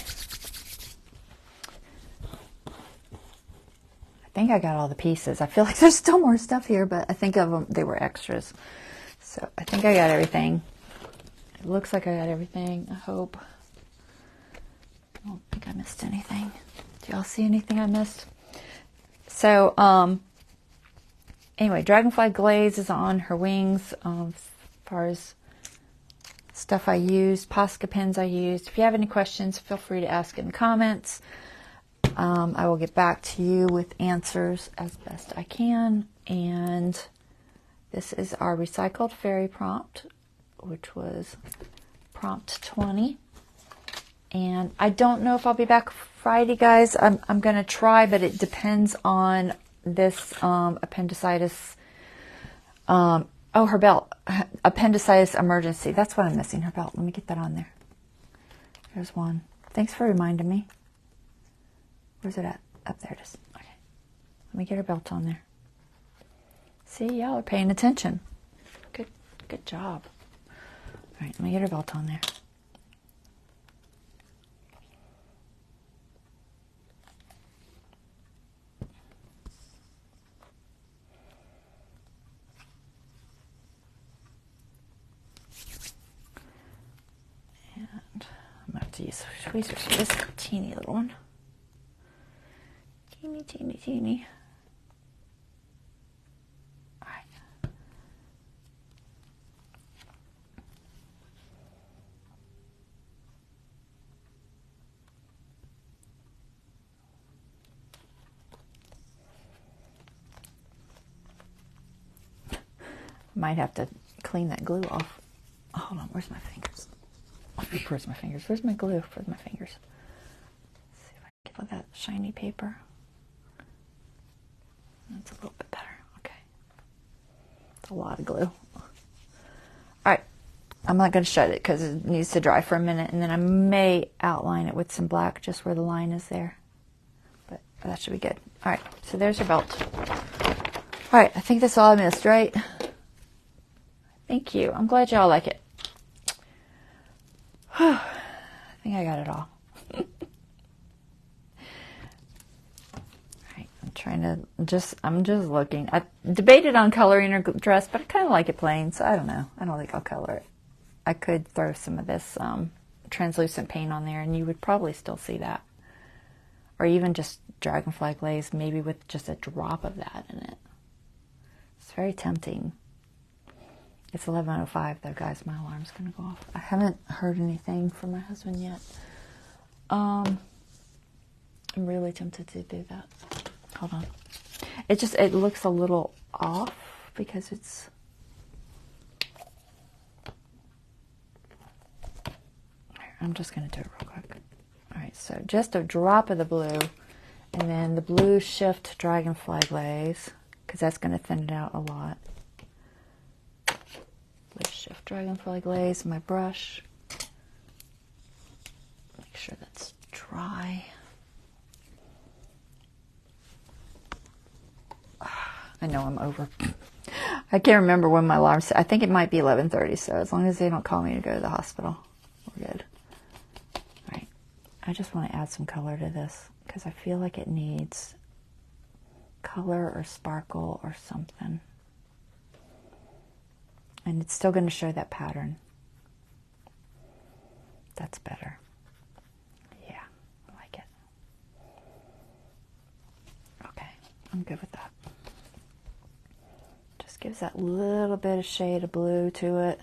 S1: I think I got all the pieces. I feel like there's still more stuff here, but I think of them, they were extras. So I think I got everything. It looks like I got everything. I hope. I don't think I missed anything. Do y'all see anything I missed? So, anyway, Dragonfly Glaze is on her wings. As far as stuff I used, Posca pens I used. If you have any questions, feel free to ask in the comments. I will get back to you with answers as best I can. And this is our recycled fairy prompt, which was prompt 20. And I don't know if I'll be back Friday, guys. I'm going to try, but it depends on this appendicitis Oh, her belt. Appendicitis emergency. That's what I'm missing, her belt. Let me get that on there. There's one. Thanks for reminding me. Where's it at? Up there it is. Okay. Let me get her belt on there. See, y'all are paying attention. Good job. All right, let me get her belt on there. And I'm going to have to use tweezers for this teeny little one. Teeny. All right. Might have to clean that glue off. Oh, hold on, where's my fingers? Where's my fingers? Where's my glue for my fingers? Let's see if I can get that shiny paper. That's a little bit better. Okay. It's a lot of glue. All right. I'm not going to shut it because it needs to dry for a minute, and then I may outline it with some black just where the line is there. But that should be good. All right. So there's your belt. All right. I think that's all I missed, right? Thank you. I'm glad y'all like it. I think I got it all. I'm just looking. I debated on coloring her dress, but I kind of like it plain, so I don't know. I don't think I'll color it. I could throw some of this translucent paint on there, and you would probably still see that. Or even just dragonfly glaze, maybe with just a drop of that in it. It's very tempting. It's 11:05 though, guys. My alarm's going to go off. I haven't heard anything from my husband yet. I'm really tempted to do that. Hold on. It looks a little off because it's... I'm just going to do it real quick. Alright, so just a drop of the blue, and then the blue shift dragonfly glaze, because that's going to thin it out a lot. Blue shift dragonfly glaze, my brush. Make sure that's dry. I know I'm over. I can't remember when my alarm set. I think it might be 11:30, so as long as they don't call me to go to the hospital, we're good. All right. I just want to add some color to this because I feel like it needs color or sparkle or something. And it's still going to show that pattern. That's better. Yeah, I like it. Okay, I'm good with that. Gives that little bit of shade of blue to it.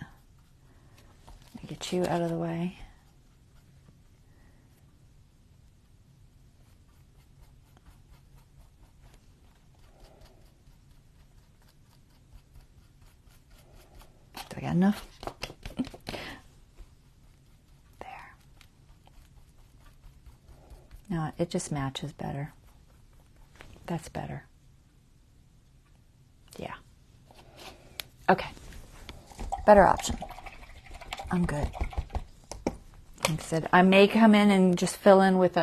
S1: Let me get you out of the way. Do I got enough? There. No, it just matches better. That's better. Yeah. Okay, better option. I'm good. Like I said, I may come in and just fill in with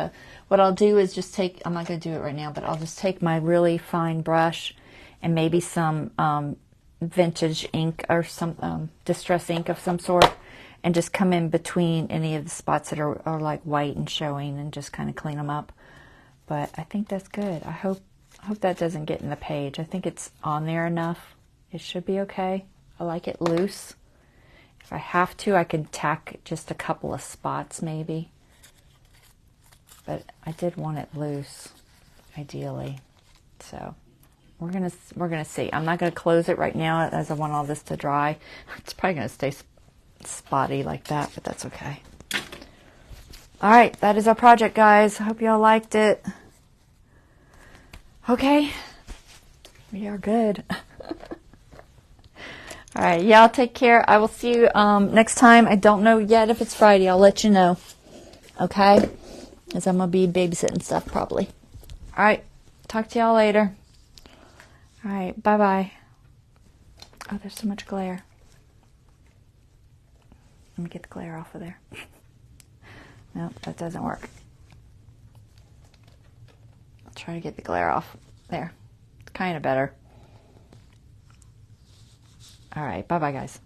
S1: what I'll do is just take, I'm not going to do it right now, but I'll just take my really fine brush and maybe some vintage ink or some distress ink of some sort, and just come in between any of the spots that are like white and showing and just kind of clean them up. But I think that's good. I hope that doesn't get in the page. I think it's on there enough. It should be okay. I like it loose. If I have to, I can tack just a couple of spots maybe. But I did want it loose, ideally. So we're gonna see. I'm not gonna close it right now as I want all this to dry. It's probably gonna stay spotty like that, but that's okay. All right, that is our project, guys. I hope y'all liked it. Okay, we are good. All right, y'all take care. I will see you next time. I don't know yet if it's Friday. I'll let you know. Okay? As I'm going to be babysitting stuff probably. All right. Talk to y'all later. All right. Bye-bye. Oh, there's so much glare. Let me get the glare off of there. No, that doesn't work. I'll try to get the glare off. There. It's kind of better. All right. Bye-bye, guys.